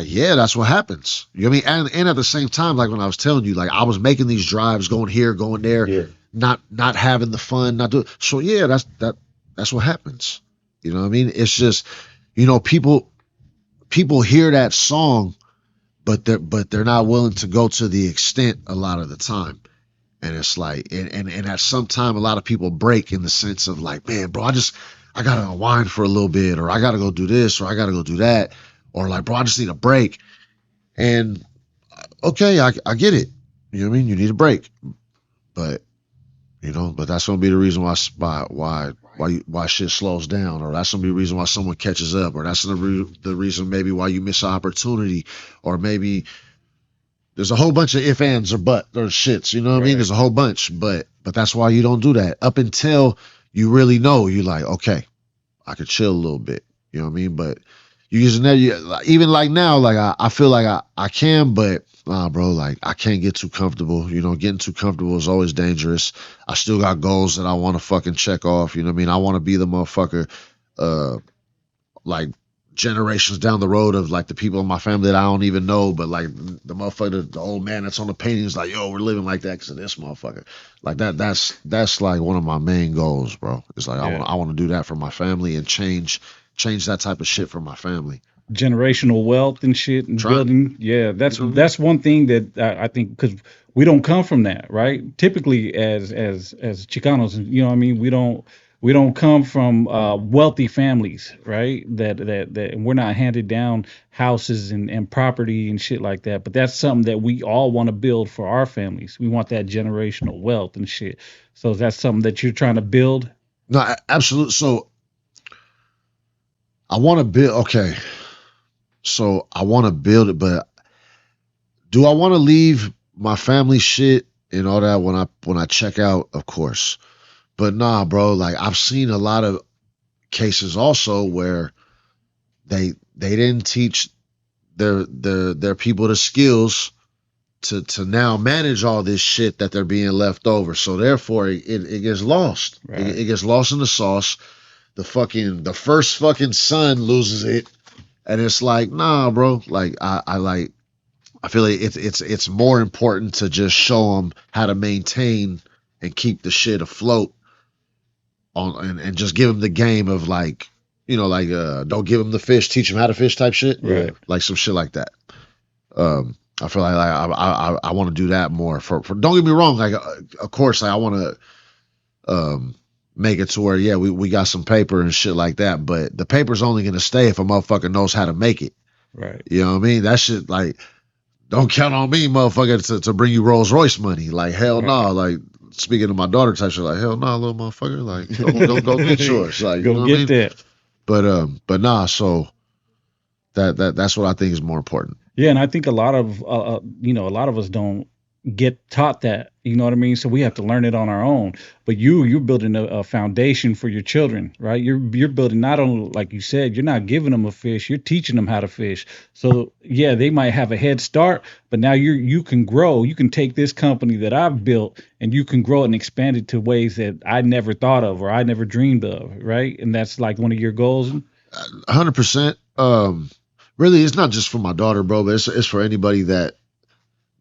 yeah, that's what happens. You know what I mean? And at the same time, like when I was telling you, like I was making these drives, going here, going there, Yeah. not having the fun, not doing. So yeah, that's what happens. You know what I mean? It's just, you know, people hear that song, but they're not willing to go to the extent a lot of the time. And it's like, and at some time, a lot of people break in the sense of like, man, bro, I gotta unwind for a little bit, or I gotta go do this, or I gotta go do that, or like, bro, I just need a break. And okay, I get it. You know what I mean? You need a break, but you know, but that's gonna be the reason why shit slows down, or that's gonna be the reason why someone catches up, or that's the reason maybe why you miss an opportunity, or maybe there's a whole bunch of if ands or but or shits. You know what I mean? Right. There's a whole bunch, but that's why you don't do that up until you really know. You like, okay, I could chill a little bit. You know what I mean? But you just never, even like now, like I feel like I can, but nah, bro, like I can't get too comfortable. You know, getting too comfortable is always dangerous. I still got goals that I want to fucking check off. You know what I mean? I want to be the motherfucker, uh, like generations down the road of like the people in my family that I don't even know, but like the motherfucker, the old man that's on the painting is like, yo, we're living like that because of this motherfucker. Like that's like one of my main goals, bro. It's like Yeah. I want to do that for my family and change that type of shit for my family. Generational wealth and shit and Try. building. Yeah, Mhm. that's one thing that I think because we don't come from that, right? Typically, as Chicanos, you know what I mean. We don't come from wealthy families, right? That we're not handed down houses and property and shit like that. But that's something that we all want to build for our families. We want that generational wealth and shit. So that's something that you're trying to build. No, absolutely. So I want to build. Okay, so I want to build it, but do I want to leave my family shit and all that when I check out? Of course. But nah, bro, like I've seen a lot of cases also where they didn't teach their people the skills to now manage all this shit that they're being left over. So therefore it gets lost. Right. It gets lost in the sauce. The first fucking son loses it. And it's like, nah, bro. Like I feel like it's more important to just show them how to maintain and keep the shit afloat on and just give them the game of like, you know, like don't give them the fish, teach them how to fish type shit, Yeah. Right. like some shit like that. I feel like I want to do that more for don't get me wrong, like of course like I want to make it to where, yeah, we got some paper and shit like that. But the paper's only going to stay if a motherfucker knows how to make it. Right. You know what I mean? That shit, like, don't count on me, motherfucker, to bring you Rolls Royce money. Like, hell no. Right. Like, speaking to my daughter type shit, like, hell no, little motherfucker. Like, go get yours. Like, you Go know what I get mean? that. But nah, so that's what I think is more important. Yeah, and I think a lot of a lot of us don't get taught that. You know what I mean? So we have to learn it on our own. But you're building a foundation for your children, right? You're building, not only, like you said, you're not giving them a fish, you're teaching them how to fish. So yeah, they might have a head start, but now you can grow. You can take this company that I've built and you can grow it and expand it to ways that I never thought of or I never dreamed of, right? And that's like one of your goals. 100%. Really, it's not just for my daughter, bro, but it's for anybody that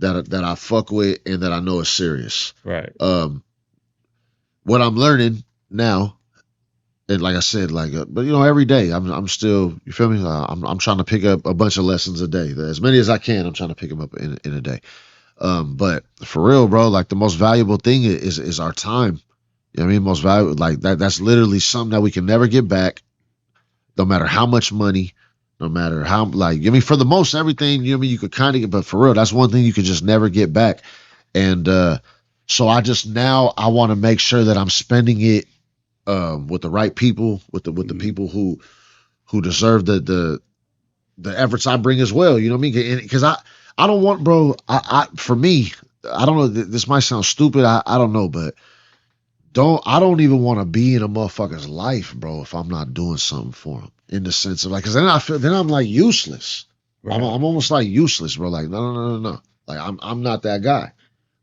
I fuck with and that I know is serious. Right. What I'm learning now, and like I said, like, but you know, every day I'm still, you feel me? I'm trying to pick up a bunch of lessons a day, as many as I can. I'm trying to pick them up in a day. But for real, bro, like the most valuable thing is our time. You know what I mean? Most valuable, like that's literally something that we can never get back, no matter how much money. No matter how, like, I mean, for the most everything, you know what I mean, you could kind of get, but for real, that's one thing you could just never get back. And so I want to make sure that I'm spending it with the right people, with the people who deserve the efforts I bring as well. You know what I mean? Because I don't want, bro. For me, I don't know. This might sound stupid. I don't know, but I don't even want to be in a motherfucker's life, bro, if I'm not doing something for him. In the sense of, like, because then I'm like useless. Right. I'm almost like useless, bro. Like, no. Like, I'm not that guy.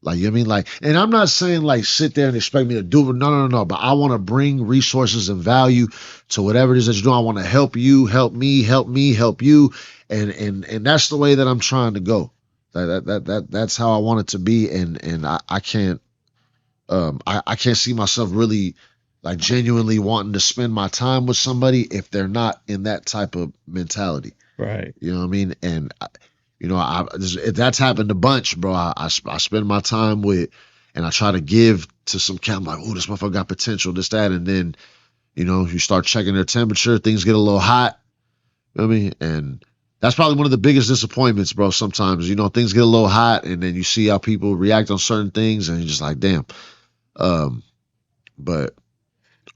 Like, you know what I mean? Like, and I'm not saying like sit there and expect me to do it. No. But I want to bring resources and value to whatever it is that you're doing. I want to help you, help me, help you. And that's the way that I'm trying to go. That's how I want it to be. And I can't I can't see myself really like genuinely wanting to spend my time with somebody if they're not in that type of mentality. Right. You know what I mean? And that's happened a bunch, bro. I spend my time with, and I try to give to some cat. I'm like, oh, this motherfucker got potential, this, that. And then, you know, you start checking their temperature, things get a little hot. You know what I mean? And that's probably one of the biggest disappointments, bro. Sometimes, you know, things get a little hot and then you see how people react on certain things and you're just like, damn. But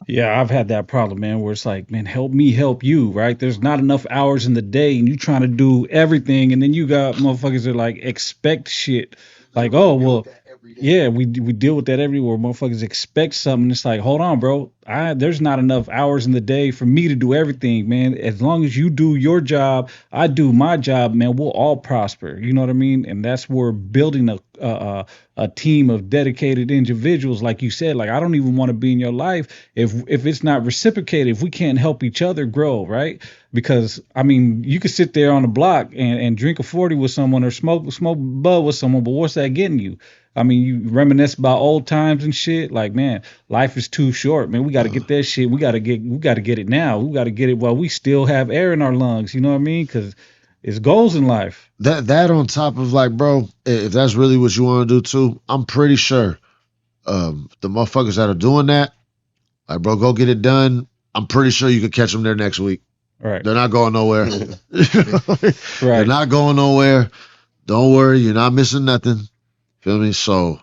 yeah, I've had that problem, man, where it's like, man, help me help you, right? There's not enough hours in the day and you trying to do everything. And then you got motherfuckers that like expect shit. Like, oh, well, yeah, we deal with that everywhere. Motherfuckers expect something. It's like, hold on, bro. There's not enough hours in the day for me to do everything, man. As long as you do your job, I do my job, man. We'll all prosper. You know what I mean? And that's where building a team of dedicated individuals, like you said. Like, I don't even want to be in your life if it's not reciprocated. If we can't help each other grow, right? Because I mean, you could sit there on the block and drink a 40 with someone or smoke bud with someone, but what's that getting you? I mean, you reminisce about old times and shit. Like, man, life is too short, man. We got to get that shit. We got to get it now. We got to get it while we still have air in our lungs. You know what I mean? Because it's goals in life. That on top of, like, bro, if that's really what you want to do too, I'm pretty sure the motherfuckers that are doing that, like, bro, go get it done. I'm pretty sure you could catch them there next week. Right. They're not going nowhere. Right. They're not going nowhere. Don't worry, you're not missing nothing. Feel me? So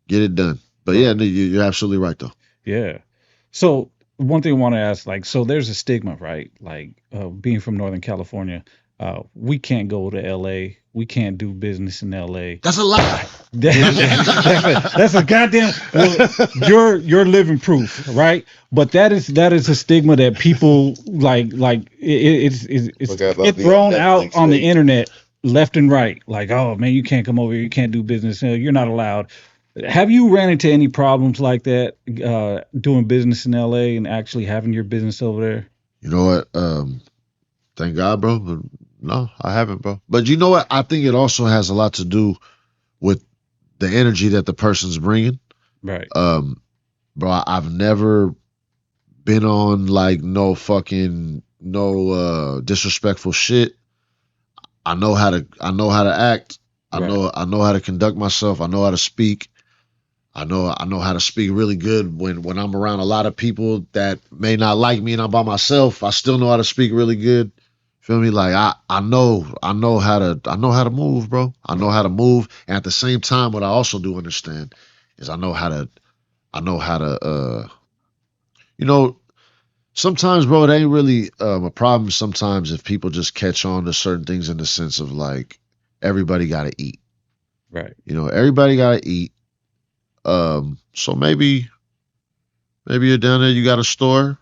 get it done. But yeah, you're absolutely right though. Yeah. So one thing I want to ask, like, so there's a stigma, right? Like, being from Northern California, we can't go to LA. We can't do business in LA. That's a lie. That's a goddamn. Well, you're living proof, right? But that is a stigma that people it's thrown out on the internet left and right. Like, oh man, you can't come over here. You can't do business. You're not allowed. Have you ran into any problems like that doing business in LA and actually having your business over there? You know what? Thank God, bro. No, I haven't, bro. But you know what? I think it also has a lot to do with the energy that the person's bringing. Right. Bro, I've never been on like no disrespectful shit. I know how to act. I know how to conduct myself. I know how to speak. I know how to speak really good when I'm around a lot of people that may not like me and I'm by myself. I still know how to speak really good. Feel me? Like I know how to move, bro. I know how to move. And at the same time, what I also do understand is I know how to you know, sometimes, bro, it ain't really a problem sometimes if people just catch on to certain things in the sense of like everybody gotta eat. Right. Everybody gotta eat. So maybe you're down there, you got a store,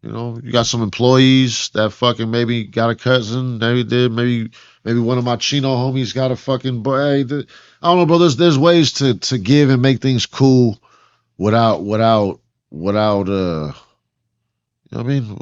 you got some employees that fucking maybe got a cousin, maybe one of my Chino homies got a fucking boy. Hey, I don't know, bro. There's ways to give and make things cool without you know what I mean?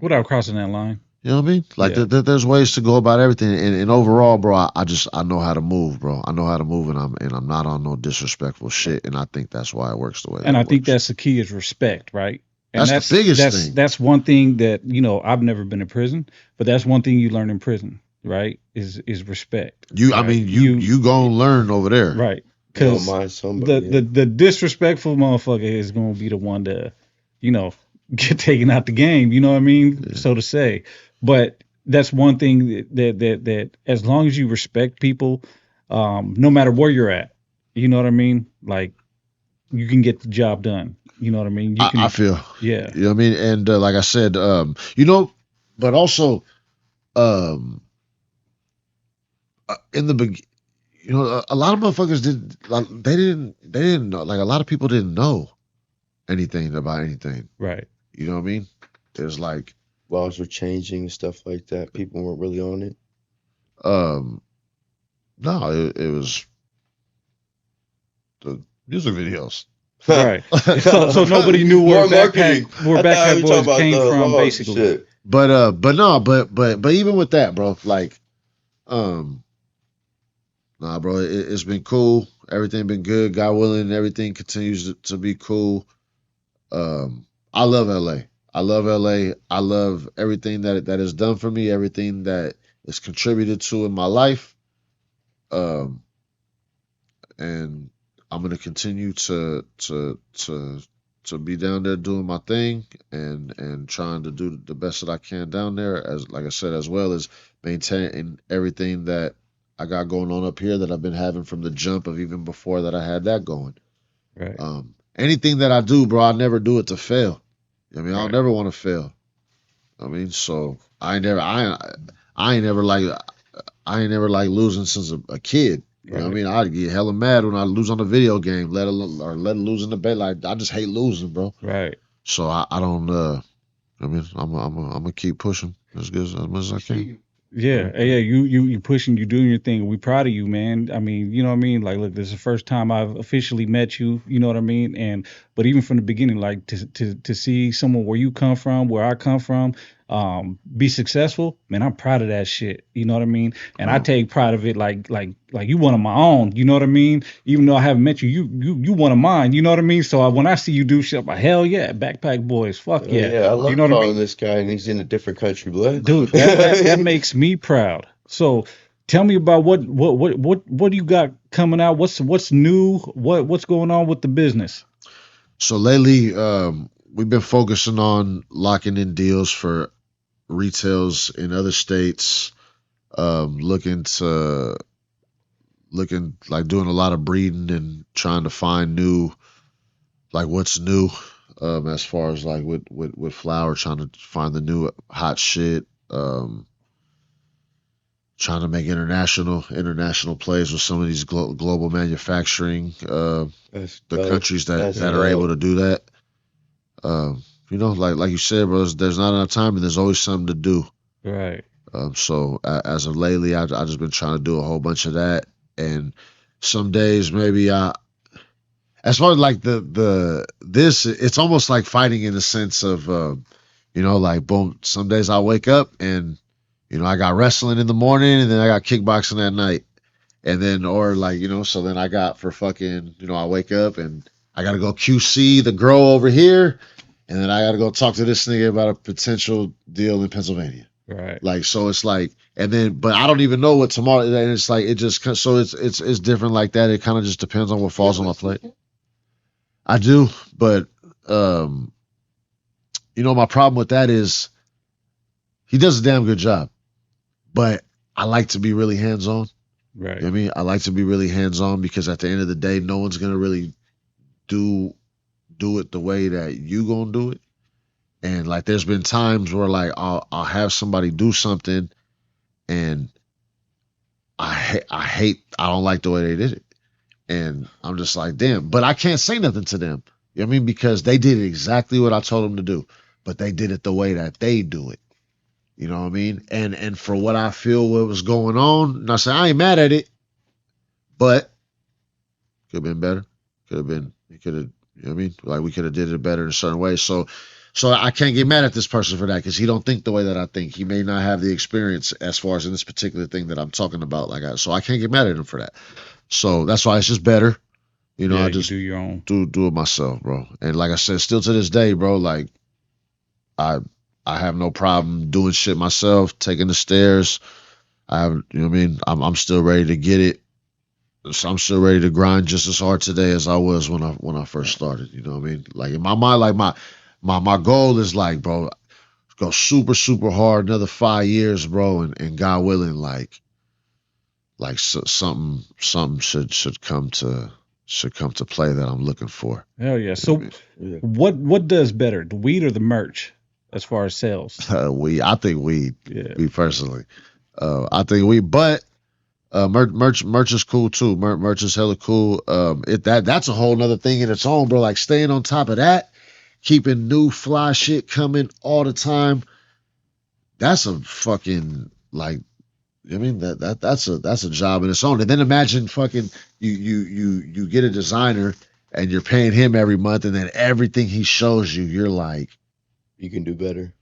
Without crossing that line. You know what I mean? Like Yeah. there's ways to go about everything, and overall, bro, I know how to move, bro. I know how to move, and I'm not on no disrespectful shit, and I think that's why it works the way that And I it think works. that's the key is respect, right? And That's the biggest thing. that's one thing that I've never been in prison, but that's one thing you learn in prison, right? Is respect. I Right? mean, you gonna learn over there. Right. You don't Because mind somebody. the disrespectful motherfucker is going to be the one to, get taken out the game. You know what I mean, Yeah. so to say. But that's one thing that as long as you respect people, no matter where you're at, you know what I mean. Like you can get the job done. You know what I mean. You can. I feel. Yeah. You know what I mean? And like I said, but also, in the beginning. A lot of motherfuckers they didn't know, like a lot of people didn't know anything about anything. Right. You know what I mean? There's like Laws were changing and stuff like that. People weren't really on it. no, it was the music videos. Right. So nobody knew where More marketing. Backpack Boyz came from, basically. Shit. But even with that, bro, like nah, bro, it's been cool. Everything been good. God willing, everything continues to be cool. I love LA. I love LA. I love everything that is done for me, everything that is contributed to in my life. And I'm gonna continue to be down there doing my thing and trying to do the best that I can down there, as like I said, as well as maintaining everything that I got going on up here that I've been having from the jump of even before that I had that going. Right. Anything that I do, bro, I never do it to fail. I mean, I'll Right. never want to fail. I mean, so I ain't never like losing since a kid. You know what I mean? I'd get hella mad when I lose on a video game, let alone lose in the bed. Like I just hate losing, bro. Right. So I don't. I mean, I'm gonna keep pushing as much as I can. Yeah, yeah, you pushing, you doing your thing. We proud of you, man. I mean, you know what I mean? Like, look, this is the first time I've officially met you, you know what I mean? But even from the beginning, like to see someone where you come from, where I come from, be successful, man, I'm proud of that shit. You know what I mean? And I take pride of it like you one of my own, you know what I mean? Even though I haven't met you, you one of mine, you know what I mean? So when I see you do shit, I'm like, hell yeah, Backpack Boyz, fuck yeah. Yeah, I love You know what I calling mean? this guy and he's in a different country, blood. Dude, that makes me proud. So tell me about what do you got coming out? What's new? What's going on with the business? So lately, we've been focusing on locking in deals for retails in other states. Looking like doing a lot of breeding and trying to find new, like what's new, as far as like with flower, trying to find the new hot shit. Trying to make international plays with some of these global manufacturing, That's the dope. countries that That's are able dope. to do that. Like you said, bro, there's not enough time and there's always something to do. Right. So as of lately, I just been trying to do a whole bunch of that, and some days maybe as far as like it's almost like fighting in the sense of, like boom. Some days I wake up and I got wrestling in the morning, and then I got kickboxing at night, and then or like so then I got for fucking I wake up and I gotta go QC the grow over here, and then I gotta go talk to this nigga about a potential deal in Pennsylvania. Right. Like so, it's like, and then, but I don't even know what tomorrow. And it's like it just so it's different like that. It kind of just depends on what falls on my plate. I do, but um, my problem with that is he does a damn good job, but I like to be really hands on. You know Right. what I mean? I like to be really hands on because at the end of the day, no one's gonna really do it the way that you gonna do it. And like, there's been times where like I'll have somebody do something, and I don't like the way they did it, and I'm just like, damn. But I can't say nothing to them. You know what I mean? Because they did exactly what I told them to do, but they did it the way that they do it. You know what I mean? And for what I feel what was going on, and I say I ain't mad at it, but could have been better. Could have been. It could have. You know what I mean? Like, we could have did it better in a certain way. So I can't get mad at this person for that because he don't think the way that I think. He may not have the experience as far as in this particular thing that I'm talking about. So I can't get mad at him for that. So that's why it's just better. Yeah, I you just do your own. do it myself, bro. And like I said, still to this day, bro, like I I have no problem doing shit myself, taking the stairs. I have, you know what I mean? I'm still ready to get it. So I'm still ready to grind just as hard today as I was when I first started. You know what I mean? Like, in my mind, like my goal is like, bro, go super super hard another 5 years, bro, and God willing, something should come to play that I'm looking for. Hell yeah. You know what So I Yeah. what does better, the weed or the merch, as far as sales? mean? I think weed, Yeah. me personally. I think weed, but merch is cool too. Merch is hella cool. That's a whole nother thing in its own, bro. Like, staying on top of that, keeping new fly shit coming all the time. That's a fucking, like, I mean, that's a job in its own. And then imagine fucking you get a designer and you're paying him every month, and then everything he shows you, you're like, You can do better.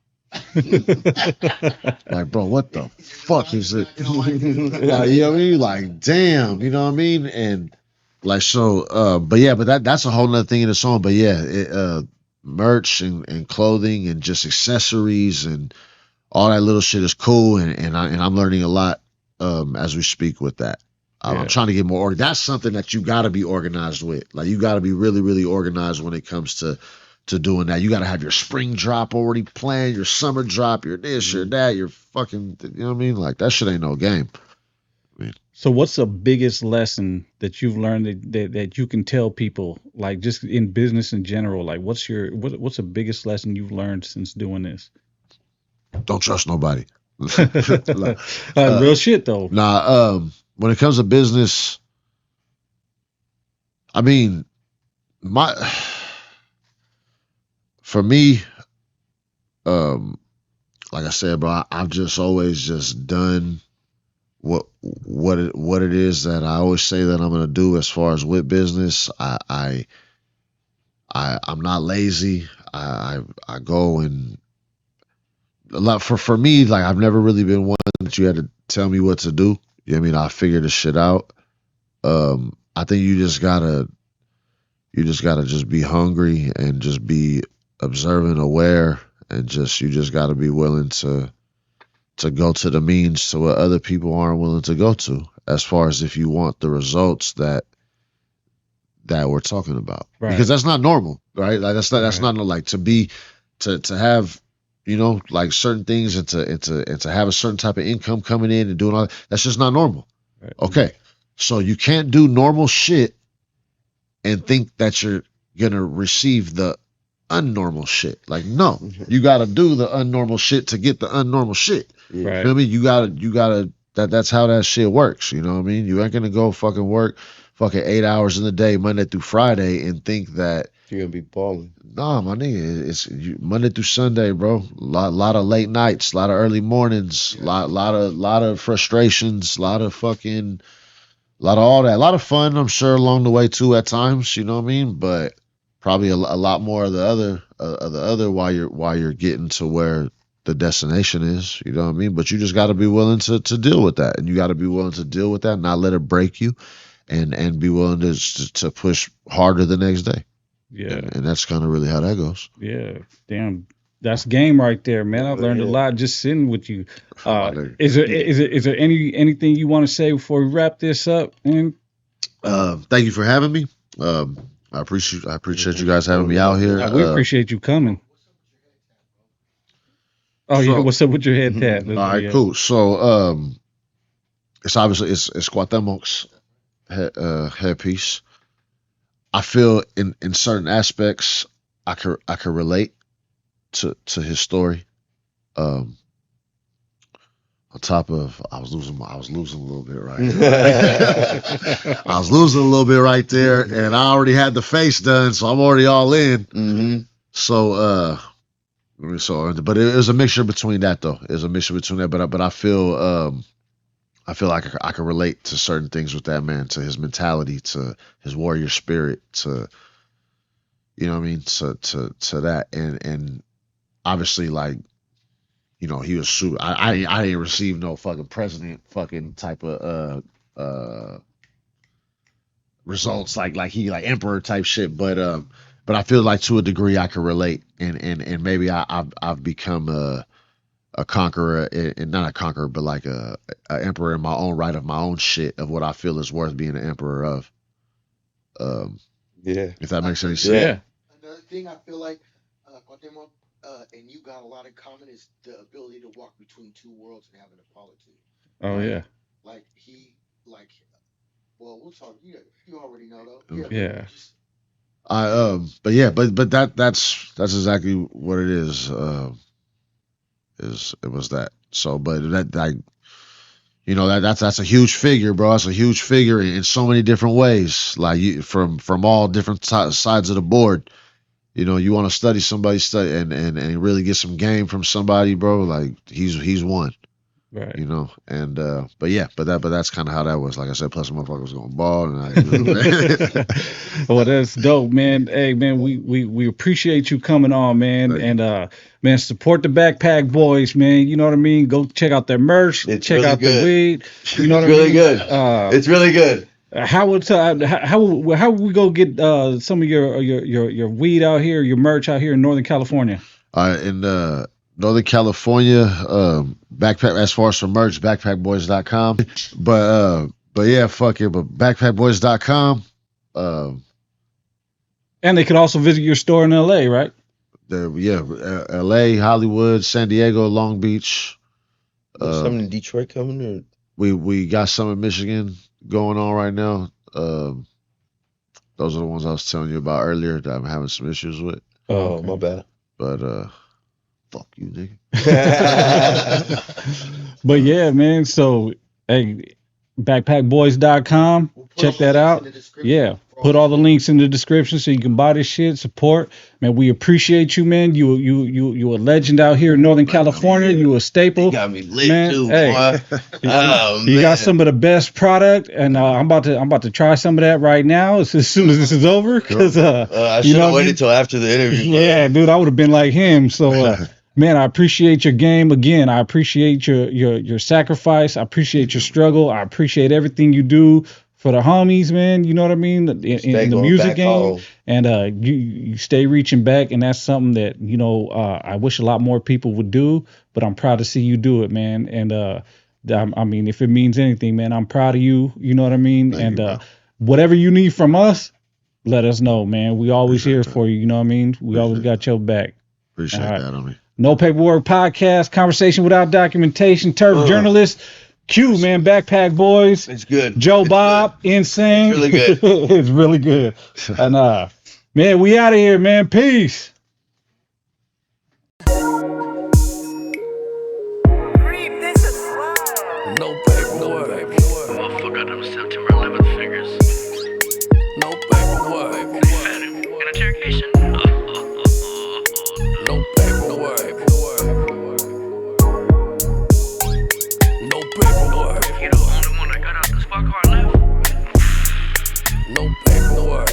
bro, what the fuck is it? Like, you know what I mean? Like, damn, you know what I mean? And like, so, but yeah, but that's a whole nother thing in its own. But yeah, merch and clothing and just accessories and all that little shit is cool, and I'm learning a lot as we speak with that. I'm Yeah. trying to get more organized. That's something that you got to be organized with. Like, you got to be really really organized when it comes to doing that. You got to have your spring drop already planned, your summer drop, your this, your that, your fucking, you know what I mean? Like, that shit ain't no game. So what's the biggest lesson that you've learned that you can tell people, like, just in business in general? Like, what's the biggest lesson you've learned since doing this? Don't trust nobody. Real shit though. When it comes to business, I mean, for me, like I said, bro, I've just always just done what it is that I always say that I'm gonna do as far as with business. I'm not lazy. I go and a lot for me, like, I've never really been one that you had to tell me what to do. You know what I mean? I figure the shit out. I think you just gotta just be hungry and just be observant, aware, and you just gotta be willing to go to the means to what other people aren't willing to go to, as far as if you want the results that we're talking about. Right. Because that's not normal, right? Like, that's Right. not like to have, like, certain things, and to have a certain type of income coming in and doing all that. That's just not normal. Right. Okay. So you can't do normal shit and think that you're gonna receive the unnormal shit. Like, no, you gotta do the unnormal shit to get the unnormal shit. Yeah. You Right. know what I mean? You gotta that's how that shit works. You know what I mean? You ain't gonna go fucking work fucking 8 hours in the day, Monday through Friday, and think that, You're gonna be balling. nah, my nigga, Monday through Sunday, bro. Lot of late nights, a lot of early mornings, lot of frustrations, lot of all that, a lot of fun, I'm sure, along the way too at times. You know what I mean? But probably a lot more of the other while you're getting to where the destination is. You know what I mean? But you just got to be willing to deal with that, and you got to be willing to deal with that, not let it break you, and be willing to push harder the next day. Yeah. And that's kind of really how that goes. Yeah. Damn. That's game right there, man. I learned a Yeah. lot just sitting with you. nigga. Is there anything you want to say before we wrap this up? And Thank you for having me. I appreciate you guys having me out here. We appreciate you coming. Oh, yeah. What's up with your head tat? All right, cool. So, it's obviously it's Cuauhtemoc headpiece. I feel in certain aspects I could relate to his story. On top of I was losing a little bit right there. I was losing a little bit right there, and I already had the face done, so I'm already all in. Mm-hmm. So but it was a mixture between that though. It was a mixture between that, but I feel like I can relate to certain things with that man, to his mentality, to his warrior spirit, to you know what I mean, to that, and obviously like, you know, he was super. I didn't receive no fucking president fucking type of results like he like emperor type shit, but I feel like to a degree I can relate, and maybe I've become a conqueror, and not a conqueror, but like a emperor in my own right of my own shit of what I feel is worth being an emperor of. Yeah. If that makes any sense. Yeah. Another thing I feel like Cuauhtemoc, and you got a lot in common is the ability to walk between two worlds and having a politics. Oh yeah. Like well, we'll talk. You already know though. Yeah. But that's exactly what it is. It was that. So, but that like, you know, that's a huge figure, bro. That's a huge figure in so many different ways. Like from all different sides of the board. You know, you want to study somebody, and really get some game from somebody, bro. Like he's one. Right. You know, and that's kind of how that was. Like I said, plus the motherfucker was going ball, and well, that's dope, man. Hey, man, we appreciate you coming on, man, and man, support the Backpack Boyz, man. You know what I mean? Go check out their merch, It's check really out good. the weed. You know what It's I really mean? good. It's really good. How would we go get some of your weed out here, your merch out here in Northern California? In Northern California, backpack, as far as for merch, backpackboyz.com. But yeah, fuck it. But backpackboyz.com. And they could also visit your store in LA, right? LA, Hollywood, San Diego, Long Beach. There's something in Detroit coming, or we got some in Michigan going on right now. Those are the ones I was telling you about earlier that I'm having some issues with. oh, my bad. But fuck you, nigga. But yeah, man. So hey, backpackboyz.com. We'll put Check all the that links out. in the description Yeah. for Put all the links in the description so you can buy this shit, support. Man, we appreciate you, man. You a legend out here in Northern California. You a staple. You got me lit Man, too, hey. boy. Oh, You man. got some of the best product, and I'm about to try some of that right now as soon as this is over. Because I you should know have what I waited mean? till after the interview. Yeah, dude, I would have been like him. So, man, I appreciate your game again. I appreciate your sacrifice. I appreciate your struggle. I appreciate everything you do for the homies, man. You know what I mean? In the music game, and you stay reaching back, and that's something that I wish a lot more people would do. But I'm proud to see you do it, man. And I mean, if it means anything, man, I'm proud of you. You know what I mean? Thank you, bro. Whatever you need from us, let us know, man. We always Appreciate here that. for you. You know what I mean? We always got your back. Appreciate All right. that on me. No Paperwork Podcast, conversation without documentation, turf journalist, Q, man, Backpack Boyz, It's good. Joe It's Bob, N-Sane. It's really good. It's really good. And man, we out of here, man. Peace. No paperwork. Motherfucker, them September 11th fingers. No paperwork. They fed him in interrogation. No paperwork. No paperwork. If you the only one that got out the spark car left. No paperwork.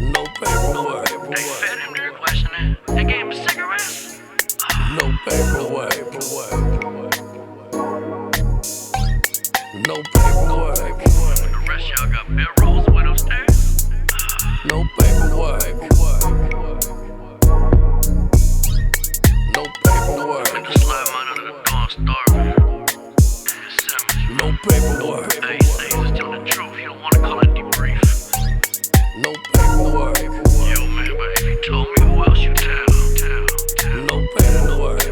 No paperwork. They fed him during questioning. They gave him cigarettes. No paperwork. No paperwork. The rest y'all got bedrolls with upstairs. No paperwork. No paperwork. Went to slide mine under the dawn starving. No paperwork. Hey, say Just tell the truth, you don't wanna call it debrief. No paperwork. Yo, man, but if you told me, who else you tell? No paperwork.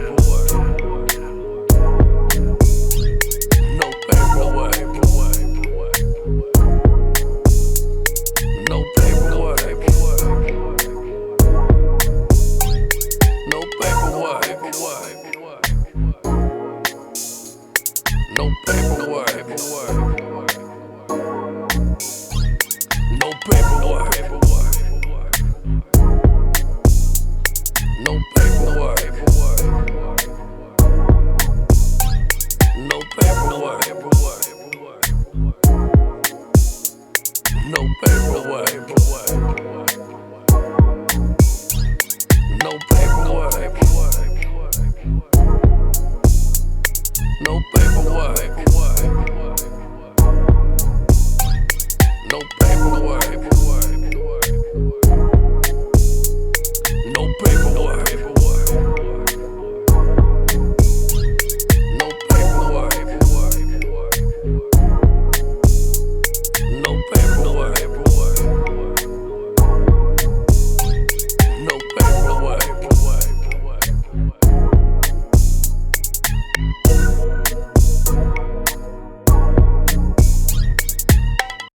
No paperwork. No paperwork. No paperwork. No paperwork. No paperwork. No paperwork. No paperwork. No paperwork.